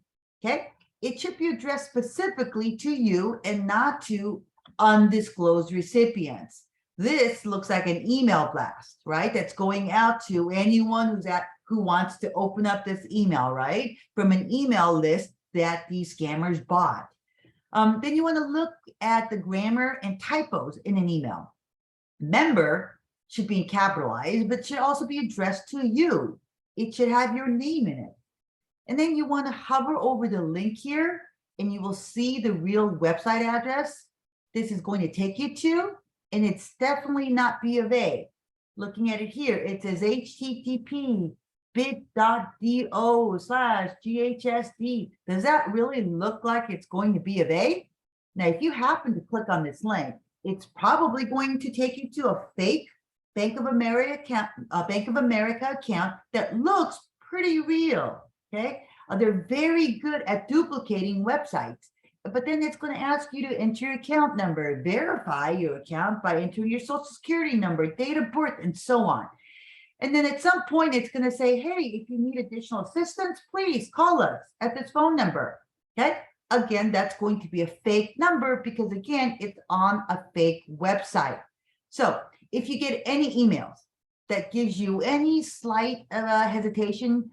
[SPEAKER 5] Okay, it should be addressed specifically to you and not to undisclosed recipients. This looks like an email blast, right? That's going out to anyone who wants to open up this email, right? From an email list that these scammers bought. Then you want to look at the grammar and typos in an email. Member should be capitalized, but should also be addressed to you. It should have your name in it. And then you want to hover over the link here and you will see the real website address this is going to take you to, and it's definitely not B of A. Looking at it here, it says http bit.do/GHSD. Does that really look like it's going to be of A? Now, if you happen to click on this link, it's probably going to take you to a fake Bank of America account that looks pretty real. Okay, they're very good at duplicating websites, but then it's going to ask you to enter your account number, verify your account by entering your social security number, date of birth, and so on. And then at some point, it's going to say, hey, if you need additional assistance, please call us at this phone number. Okay, again, that's going to be a fake number because, again, it's on a fake website. So if you get any emails that gives you any slight hesitation,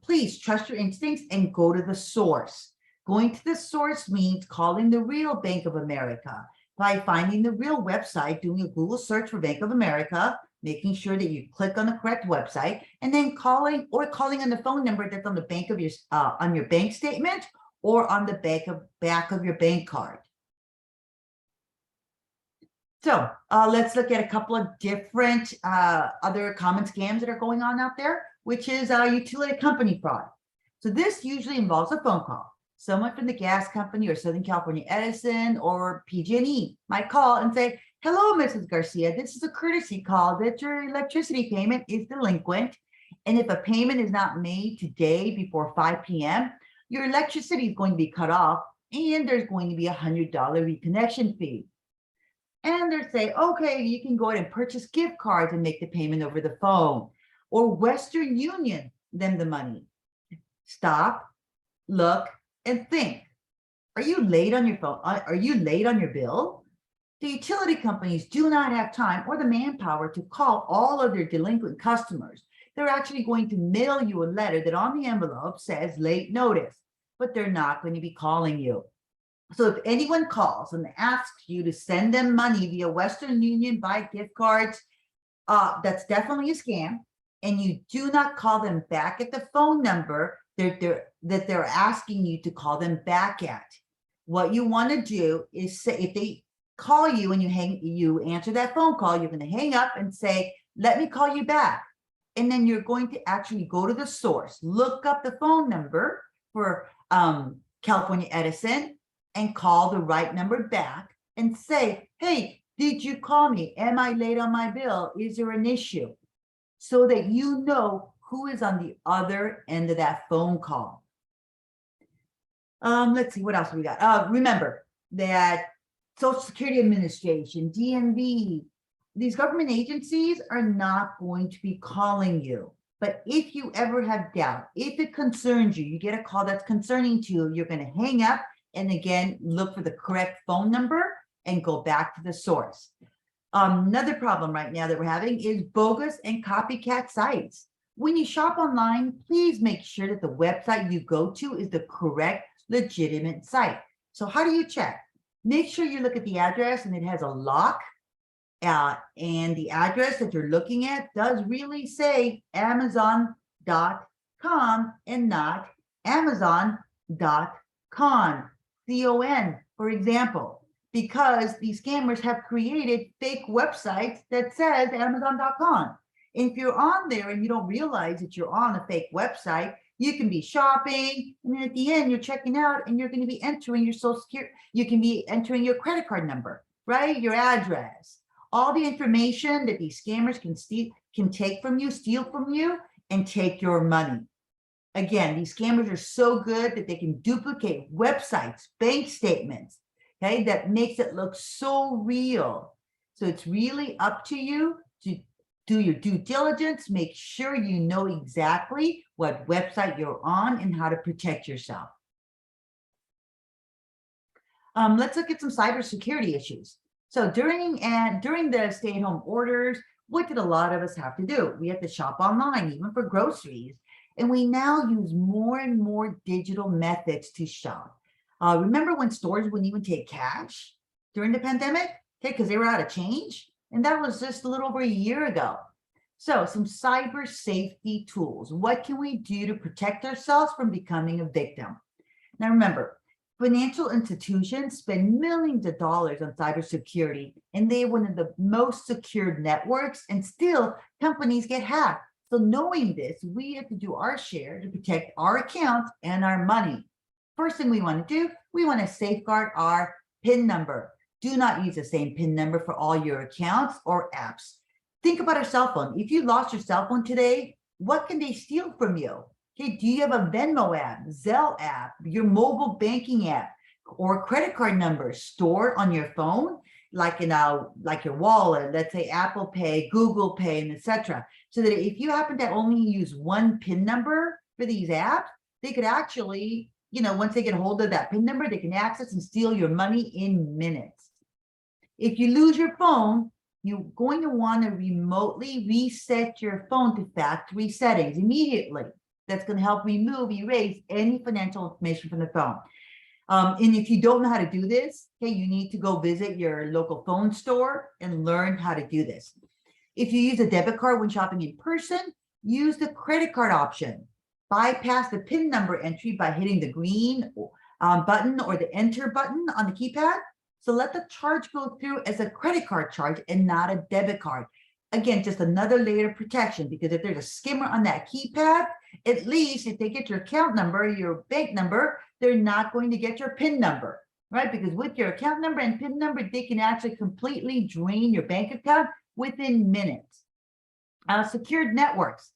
[SPEAKER 5] please trust your instincts and go to the source. Going to the source means calling the real Bank of America by finding the real website, doing a Google search for Bank of America, making sure that you click on the correct website, and then calling on the phone number that's on the bank of your on your bank statement or on the back of your bank card. So let's look at a couple of different other common scams that are going on out there, which is utility company fraud. So this usually involves a phone call. Someone from the gas company or Southern California Edison or PG&E might call and say, hello, Mrs. Garcia, this is a courtesy call that your electricity payment is delinquent. And if a payment is not made today before 5 p.m., your electricity is going to be cut off and there's going to be a $100 reconnection fee. And they say, okay, you can go ahead and purchase gift cards and make the payment over the phone, or Western Union them the money. Stop, look, and think. Are you late on your phone? Are you late on your bill? The utility companies do not have time or the manpower to call all of their delinquent customers. They're actually going to mail you a letter that on the envelope says late notice, but they're not going to be calling you. So if anyone calls and asks you to send them money via Western Union, buy gift cards, that's definitely a scam. And you do not call them back at the phone number that they're asking you to call them back at. What you want to do is say, if they call you and you answer that phone call, you're going to hang up and say, let me call you back. And then you're going to actually go to the source, look up the phone number for California Edison, and call the right number back and say, hey, did you call me? Am I late on my bill? Is there an issue? So that you know who is on the other end of that phone call. Let's see, what else we got? Remember that Social Security Administration, DMV, these government agencies are not going to be calling you. But if you ever have doubt, if it concerns you, you get a call that's concerning to you, you're going to hang up and again, look for the correct phone number and go back to the source. Another problem right now that we're having is bogus and copycat sites. When you shop online, please make sure that the website you go to is the correct, legitimate site. So how do you check? Make sure you look at the address and it has a lock. And the address that you're looking at does really say Amazon.com and not Amazon.con, C-O-N, for example, because these scammers have created fake websites that says Amazon.com. And if you're on there and you don't realize that you're on a fake website, you can be shopping, and then at the end, you're checking out and you're going to be entering your social security. You can be entering your credit card number, right? Your address, all the information that these scammers can take from you, steal from you, and take your money. Again, these scammers are so good that they can duplicate websites, bank statements, okay? That makes it look so real. So it's really up to you to do your due diligence, make sure you know exactly what website you're on and how to protect yourself. Let's look at some cybersecurity issues. So during the stay-at-home orders, what did a lot of us have to do? We had to shop online, even for groceries. And we now use more and more digital methods to shop. Remember when stores wouldn't even take cash during the pandemic? Okay, because they were out of change. And that was just a little over a year ago. So some cyber safety tools. What can we do to protect ourselves from becoming a victim? Now remember, financial institutions spend millions of dollars on cybersecurity, and they have one of the most secured networks, and still companies get hacked. So knowing this, we have to do our share to protect our accounts and our money. First thing we want to do, we want to safeguard our PIN number. Do not use the same PIN number for all your accounts or apps. Think about a cell phone. If you lost your cell phone today, what can they steal from you? Okay, do you have a Venmo app, Zelle app, your mobile banking app, or credit card number stored on your phone, like in like your wallet, let's say Apple Pay, Google Pay, and etc. So that if you happen to only use one PIN number for these apps, they could actually, once they get hold of that PIN number, they can access and steal your money in minutes. If you lose your phone, you're going to want to remotely reset your phone to factory settings immediately. That's going to help erase any financial information from the phone. And if you don't know how to do this, okay, you need to go visit your local phone store and learn how to do this. If you use a debit card when shopping in person, use the credit card option. Bypass the PIN number entry by hitting the green button or the enter button on the keypad. So let the charge go through as a credit card charge and not a debit card. Again, just another layer of protection, because if there's a skimmer on that keypad, at least if they get your account number, your bank number, they're not going to get your PIN number, right? Because with your account number and PIN number, they can actually completely drain your bank account within minutes. Secured networks.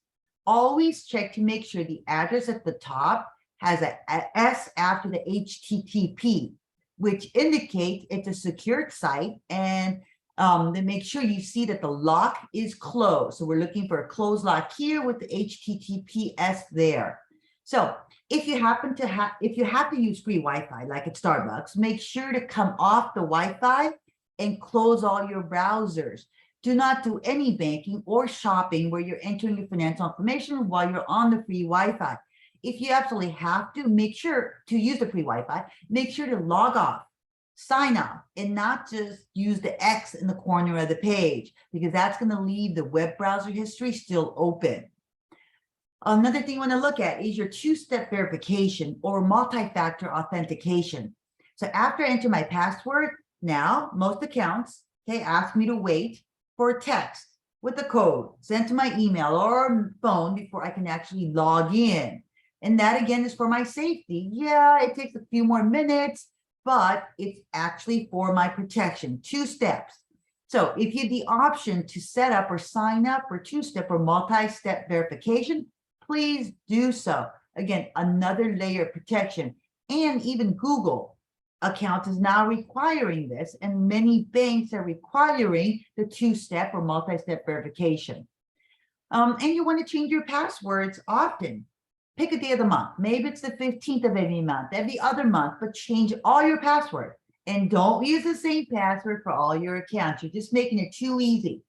[SPEAKER 5] Always check to make sure the address at the top has a S after the HTTP, which indicates it's a secured site, and then make sure you see that the lock is closed. So we're looking for a closed lock here with the HTTPS there. So if you happen to have to use free Wi-Fi, like at Starbucks, make sure to come off the Wi-Fi and close all your browsers. Do not do any banking or shopping where you're entering your financial information while you're on the free Wi-Fi. If you absolutely have to, make sure to use the free Wi-Fi, make sure to log off, sign off, and not just use the X in the corner of the page, because that's going to leave the web browser history still open. Another thing you want to look at is your two-step verification or multi-factor authentication. So after I enter my password, now most accounts, ask me to wait for a text with a code sent to my email or phone before I can actually log in. And that again is for my safety. Yeah, it takes a few more minutes, but it's actually for my protection. 2 steps. So if you have the option to set up or sign up for 2-step or multi-step verification, please do so. Again, another layer of protection. And even Google account is now requiring this, and many banks are requiring the 2-step or multi-step verification. And you want to change your passwords often. Pick a day of the month. Maybe it's the 15th of every month, every other month, but change all your passwords. And don't use the same password for all your accounts. You're just making it too easy.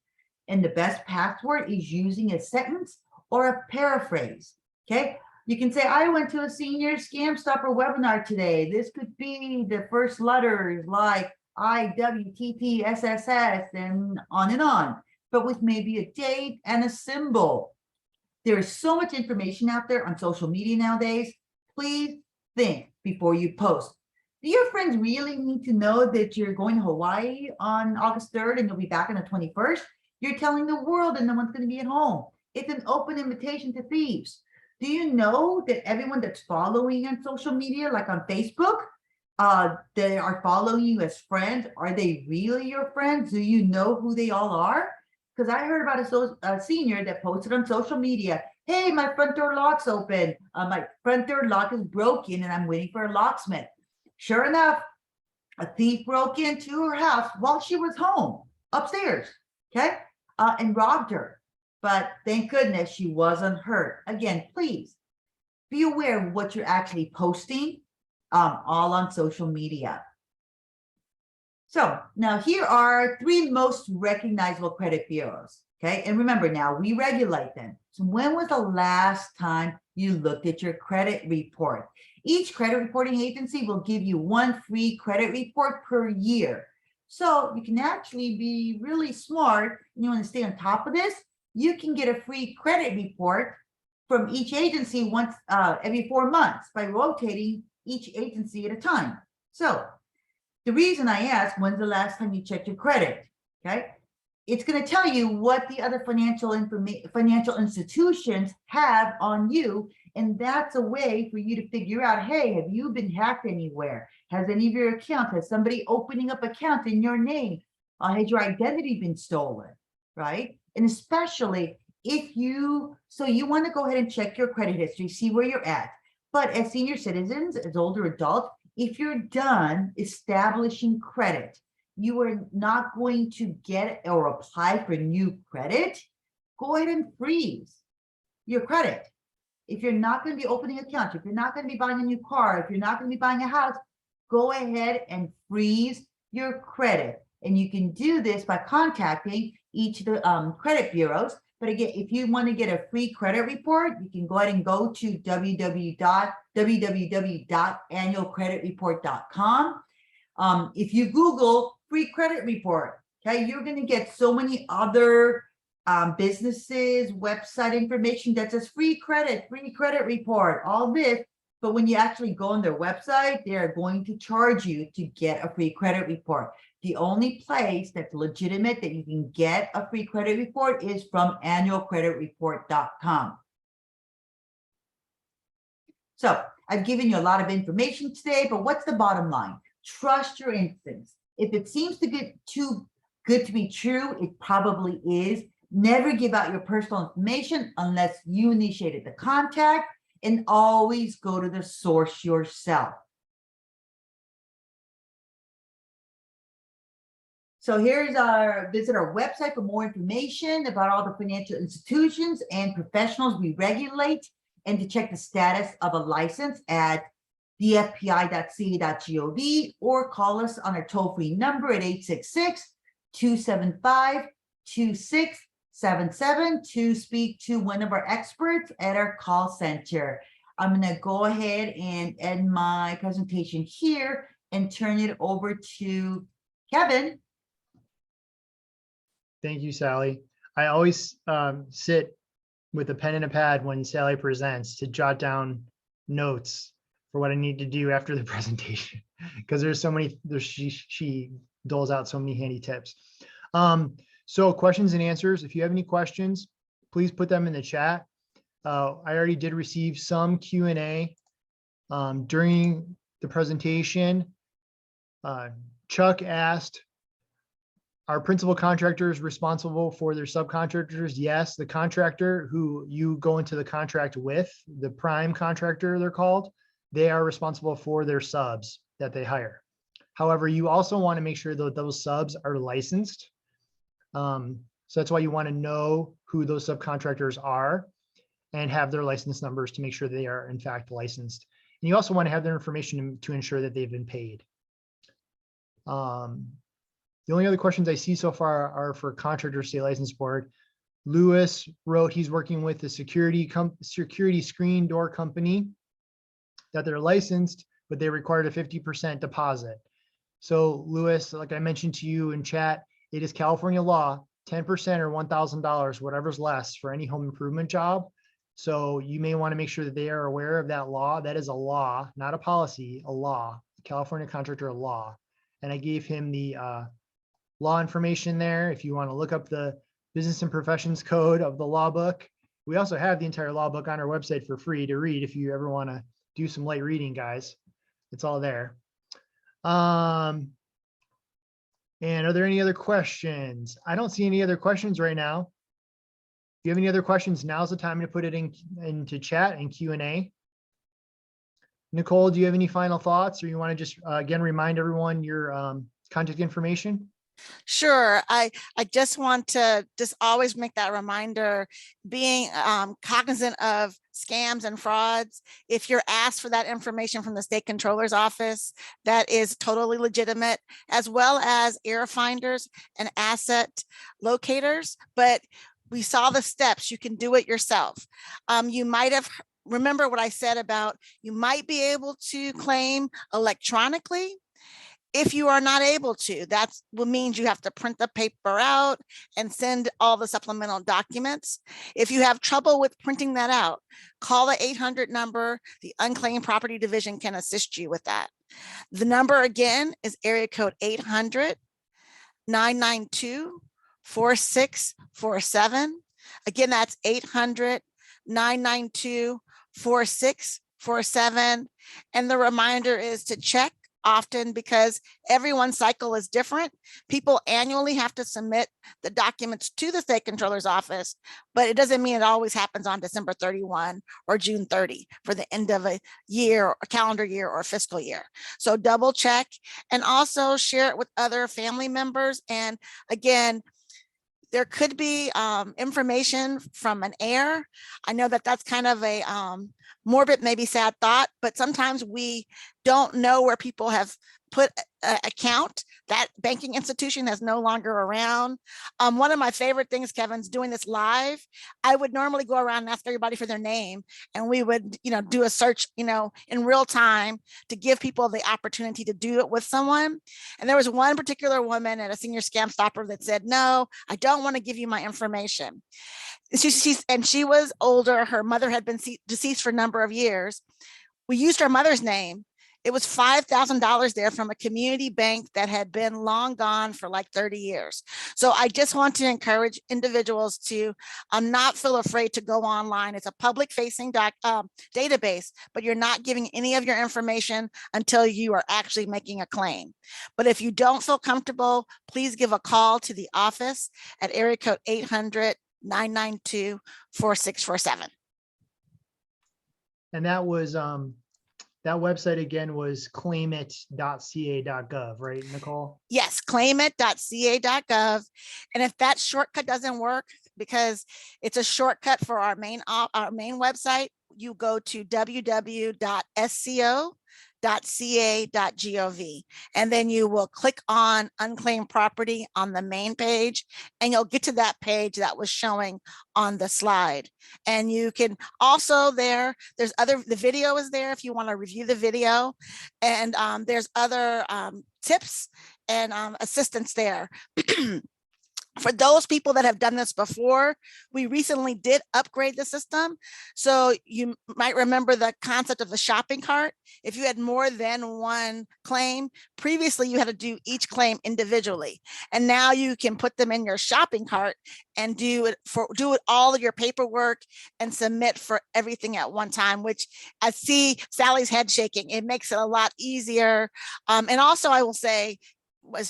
[SPEAKER 5] And the best password is using a sentence or a paraphrase, okay? You can say, I went to a senior scam stopper webinar today. This could be the first letters like IWTTSSS and on, but with maybe a date and a symbol. There is so much information out there on social media nowadays. Please think before you post. Do your friends really need to know that you're going to Hawaii on August 3rd and you'll be back on the 21st? You're telling the world and no one's going to be at home. It's an open invitation to thieves. Do you know that everyone that's following you on social media, like on Facebook, they are following you as friends? Are they really your friends? Do you know who they all are? Because I heard about a senior that posted on social media, hey, my front door lock's open. My front door lock is broken and I'm waiting for a locksmith. Sure enough, a thief broke into her house while she was home upstairs, okay, and robbed her. But thank goodness she wasn't hurt. Again, please be aware of what you're actually posting all on social media. So now here are 3 most recognizable credit bureaus. Okay, and remember now, we regulate them. So when was the last time you looked at your credit report? Each credit reporting agency will give you one free credit report per year. So you can actually be really smart and you want to stay on top of this. You can get a free credit report from each agency once every 4 months by rotating each agency at a time. So the reason I ask, when's the last time you checked your credit? Okay, it's going to tell you what the other financial institutions have on you. And that's a way for you to figure out, hey, have you been hacked anywhere? Has any of your accounts, has somebody opening up accounts in your name? Has your identity been stolen, right? And especially if you want to go ahead and check your credit history, see where you're at. But as senior citizens, as older adults, if you're done establishing credit, you are not going to get or apply for new credit, go ahead and freeze your credit. If you're not going to be opening accounts, if you're not going to be buying a new car, if you're not going to be buying a house, go ahead and freeze your credit. And you can do this by contacting each of the credit bureaus. But again, if you want to get a free credit report, you can go ahead and go to www.annualcreditreport.com. If you Google free credit report, okay, you're going to get so many other businesses, website information that says free credit report, all this. But when you actually go on their website, they're going to charge you to get a free credit report. The only place that's legitimate that you can get a free credit report is from annualcreditreport.com. So I've given you a lot of information today, but what's the bottom line? Trust your instincts. If it seems to get too good to be true, it probably is. Never give out your personal information unless you initiated the contact, and always go to the source yourself. So visit our website for more information about all the financial institutions and professionals we regulate, and to check the status of a license at dfpi.ca.gov, or call us on our toll-free number at 866-275-2677 to speak to one of our experts at our call center. I'm going to go ahead and end my presentation here and turn it over to Kevin.
[SPEAKER 4] Thank you, Sally. I always sit with a pen and a pad when Sally presents to jot down notes for what I need to do after the presentation, because she doles out so many handy tips. So questions and answers. If you have any questions, please put them in the chat. I already did receive some Q&A during the presentation. Chuck asked, are principal contractors responsible for their subcontractors? Yes, the contractor who you go into the contract with, the prime contractor they're called, they are responsible for their subs that they hire. However, you also want to make sure that those subs are licensed. So that's why you want to know who those subcontractors are and have their license numbers to make sure they are in fact licensed. And you also want to have their information to ensure that they've been paid. The only other questions I see so far are for contractor state license board. Lewis wrote he's working with the security screen door company, that they're licensed, but they required a 50% deposit. So Lewis, like I mentioned to you in chat, it is California law, 10% or $1,000, whatever's less for any home improvement job. So you may want to make sure that they are aware of that law. That is a law, not a policy, a law, California contractor law. And I gave him the law information there. If you want to look up the business and professions code of the law book, we also have the entire law book on our website for free to read if you ever want to do some light reading, guys. It's all there. And are there any other questions? I don't see any other questions right now. If you have any other questions, now's the time to put it into chat and Q&A. Nicole, do you have any final thoughts, or you want to just again remind everyone your contact information?
[SPEAKER 2] Sure. I just want to always make that reminder, being cognizant of scams and frauds. If you're asked for that information from the state controller's office, that is totally legitimate, as well as error finders and asset locators. But we saw the steps. You can do it yourself. You might have remember what I said about you might be able to claim electronically. If you are not able to, that means you have to print the paper out and send all the supplemental documents. If you have trouble with printing that out, call the 800 number. The Unclaimed Property Division can assist you with that. The number again is area code 800-992-4647. Again, that's 800-992-4647. And the reminder is to check often because everyone's cycle is different. People annually have to submit the documents to the state controller's office, but it doesn't mean it always happens on December 31 or June 30 for the end of a year, a calendar year, or fiscal year. So double check and also share it with other family members. And again, there could be information from an heir. I know that that's kind of a morbid, maybe sad thought, but sometimes we don't know where people have put an account. That banking institution is no longer around. One of my favorite things, Kevin's doing this live. I would normally go around and ask everybody for their name, and we would, do a search, in real time to give people the opportunity to do it with someone. And there was one particular woman at a senior scam stopper that said, "No, I don't want to give you my information." She was older. Her mother had been deceased for a number of years. We used her mother's name. It was $5,000 there from a community bank that had been long gone for like 30 years. So I just want to encourage individuals to not feel afraid to go online. It's a public facing database, but you're not giving any of your information until you are actually making a claim. But if you don't feel comfortable, please give a call to the office at area code 800-992-4647.
[SPEAKER 4] And that was, that website again was claimit.ca.gov, right, Nicole?
[SPEAKER 2] Yes, claimit.ca.gov. And if that shortcut doesn't work, because it's a shortcut for our main website, you go to www.sco.ca.gov, and then you will click on unclaimed property on the main page, and you'll get to that page that was showing on the slide. And you can also the video is there if you want to review the video, and there's other tips and assistance there. For those people that have done this before, we recently did upgrade the system. So you might remember the concept of a shopping cart. If you had more than one claim, previously you had to do each claim individually. And now you can put them in your shopping cart and do it all of your paperwork and submit for everything at one time, which I see Sally's head shaking. It makes it a lot easier. And also I will say,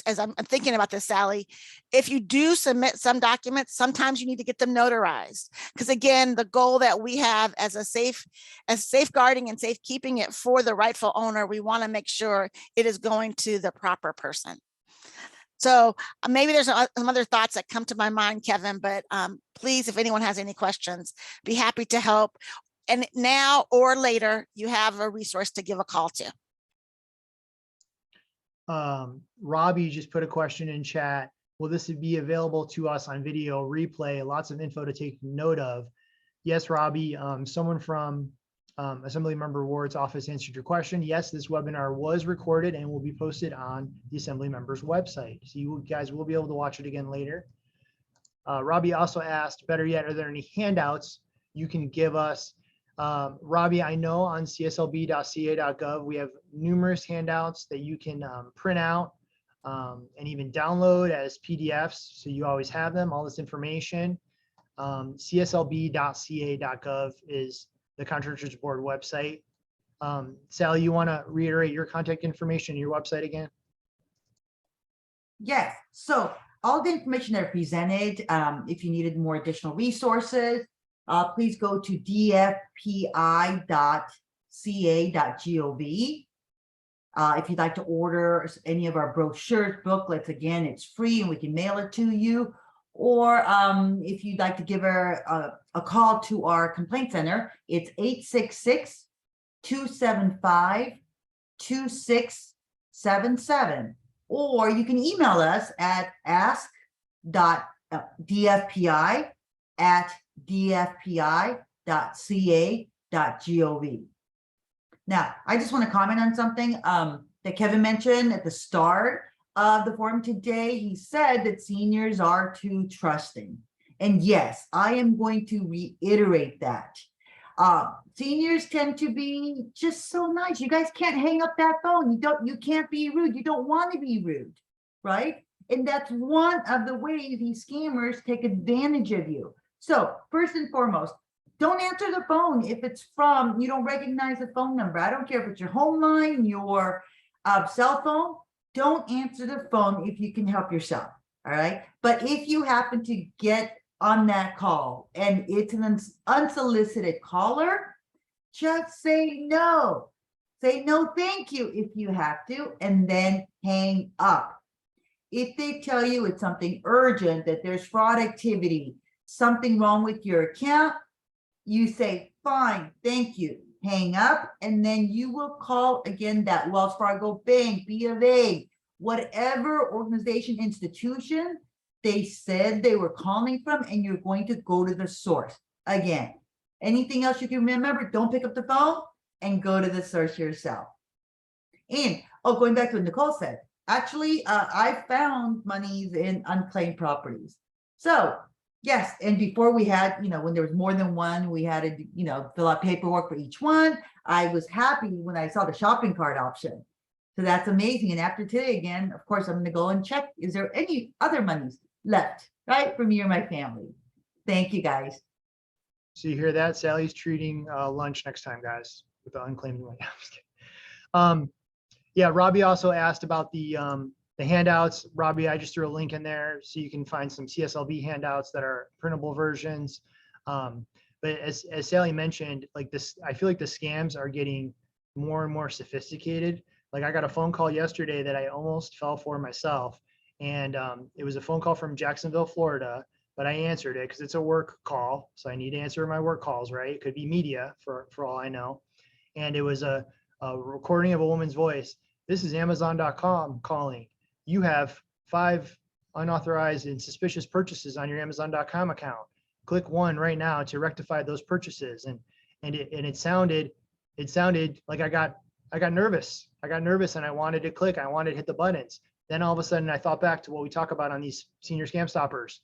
[SPEAKER 2] as I'm thinking about this, Sally, if you do submit some documents, sometimes you need to get them notarized. Because again, the goal that we have as safeguarding and safekeeping it for the rightful owner, we want to make sure it is going to the proper person. So maybe there's some other thoughts that come to my mind, Kevin, but please, if anyone has any questions, be happy to help. And now or later, you have a resource to give a call to.
[SPEAKER 4] Robbie just put a question in chat. Will this be available to us on video replay? Lots of info to take note of. Yes, Robbie, someone from Assemblymember Ward's office answered your question. Yes, this webinar was recorded and will be posted on the Assemblymember's website. So you guys will be able to watch it again later. Robbie also asked, better yet, are there any handouts you can give us? Robbie, I know on cslb.ca.gov, we have numerous handouts that you can print out and even download as PDFs. So you always have them, all this information. cslb.ca.gov is the Contractors Board website. Sally, you want to reiterate your contact information and your website again?
[SPEAKER 5] Yes. So all the information that are presented, if you needed more additional resources, please go to dfpi.ca.gov. If you'd like to order any of our brochures, booklets, again, it's free and we can mail it to you. Or if you'd like to give her a call to our complaint center, it's 866-275-2677. Or you can email us at ask.dfpi@dfpi.ca.gov. Now, I just want to comment on something that Kevin mentioned at the start of the forum today. He said that seniors are too trusting. And yes, I am going to reiterate that. Seniors tend to be just so nice. You guys can't hang up that phone. You can't be rude. You don't want to be rude, right? And that's one of the ways these scammers take advantage of you. So first and foremost, don't answer the phone if it's from, you don't recognize the phone number. I don't care if it's your home line, your cell phone. Don't answer the phone if you can help yourself, all right? But if you happen to get on that call and it's an unsolicited caller, just say no. Say no, thank you if you have to, and then hang up. If they tell you it's something urgent, that there's fraud activity, something wrong with your account, you say, fine, thank you, hang up, and then you will call again that Wells Fargo Bank, B of A, whatever organization, institution they said they were calling from, and you're going to go to the source. Again, anything else you can remember, don't pick up the phone and go to the source yourself. And, oh, going back to what Nicole said, actually, I found monies in unclaimed properties. So, yes, and before we had, when there was more than one, we had to, fill out paperwork for each one. I was happy when I saw the shopping cart option. So that's amazing. And after today, again, of course, I'm going to go and check, is there any other monies left, right, for me or my family? Thank you, guys.
[SPEAKER 4] So you hear that? Sally's treating lunch next time, guys, with the unclaimed money. Yeah, Robbie also asked about the handouts. Robbie, I just threw a link in there so you can find some CSLB handouts that are printable versions. But as Sally mentioned, like this, I feel like the scams are getting more and more sophisticated. Like I got a phone call yesterday that I almost fell for myself. And it was a phone call from Jacksonville, Florida, but I answered it because it's a work call. So I need to answer my work calls, right? It could be media for all I know. And it was a recording of a woman's voice. This is Amazon.com calling. You have 5 unauthorized and suspicious purchases on your Amazon.com account. Click 1 right now to rectify those purchases. And it sounded like I got nervous. I got nervous and I wanted to click. I wanted to hit the buttons. Then all of a sudden I thought back to what we talk about on these senior scam stoppers.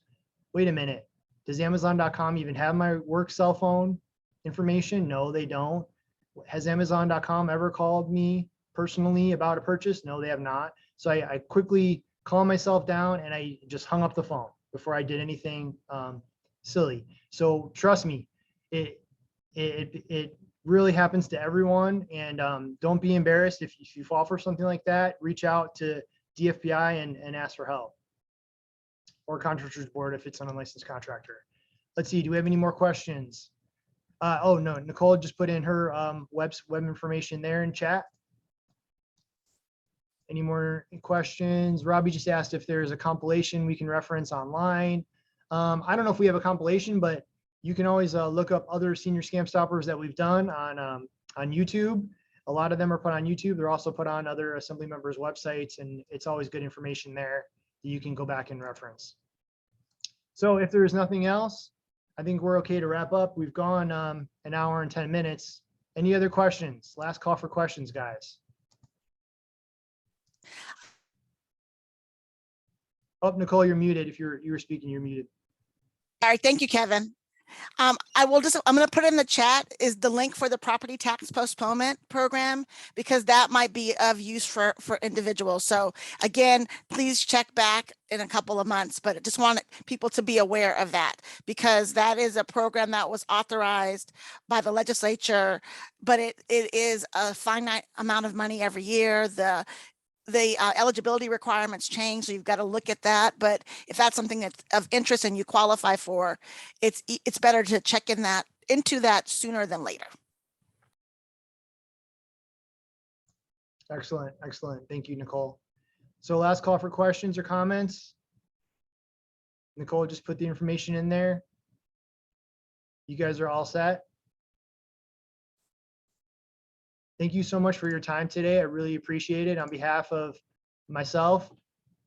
[SPEAKER 4] Wait a minute. Does Amazon.com even have my work cell phone information? No, they don't. Has Amazon.com ever called me personally about a purchase? No, they have not. So I quickly calmed myself down and I just hung up the phone before I did anything silly. So trust me, it really happens to everyone. And don't be embarrassed if you fall for something like that. Reach out to DFPI and ask for help, or Contractors Board if it's an unlicensed contractor. Let's see, do we have any more questions? Oh no, Nicole just put in her web information there in chat. Any more questions? Robbie just asked if there's a compilation we can reference online. I don't know if we have a compilation, but you can always look up other senior scam stoppers that we've done on YouTube. A lot of them are put on YouTube. They're also put on other assembly members' websites, and it's always good information there that you can go back and reference. So if there's nothing else, I think we're okay to wrap up. We've gone an hour and 10 minutes. Any other questions? Last call for questions, guys. Oh, Nicole, you're muted. If you were speaking, you're muted.
[SPEAKER 2] All right, thank you, Kevin. I'm going to put in the chat is the link for the property tax postponement program, because that might be of use for individuals. So again, please check back in a couple of months, but I just want people to be aware of that, because that is a program that was authorized by the legislature, but it is a finite amount of money every year. The eligibility requirements change, so you've got to look at that. But if that's something that's of interest and you qualify for, it's better to check into that sooner than later.
[SPEAKER 4] Excellent, excellent. Thank you, Nicole. So last call for questions or comments. Nicole just put the information in there. You guys are all set. Thank you so much for your time today. I really appreciate it. On behalf of myself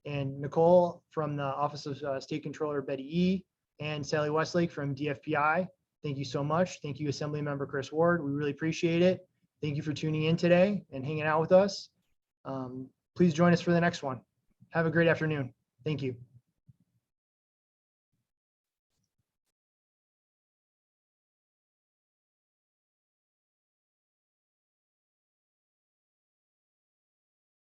[SPEAKER 4] and Nicole from the Office of State Controller Betty Yee and Sally Westlake from DFPI, thank you so much. Thank you, Assembly Member Chris Ward. We really appreciate it. Thank you for tuning in today and hanging out with us. Please join us for the next one. Have a great afternoon. Thank you.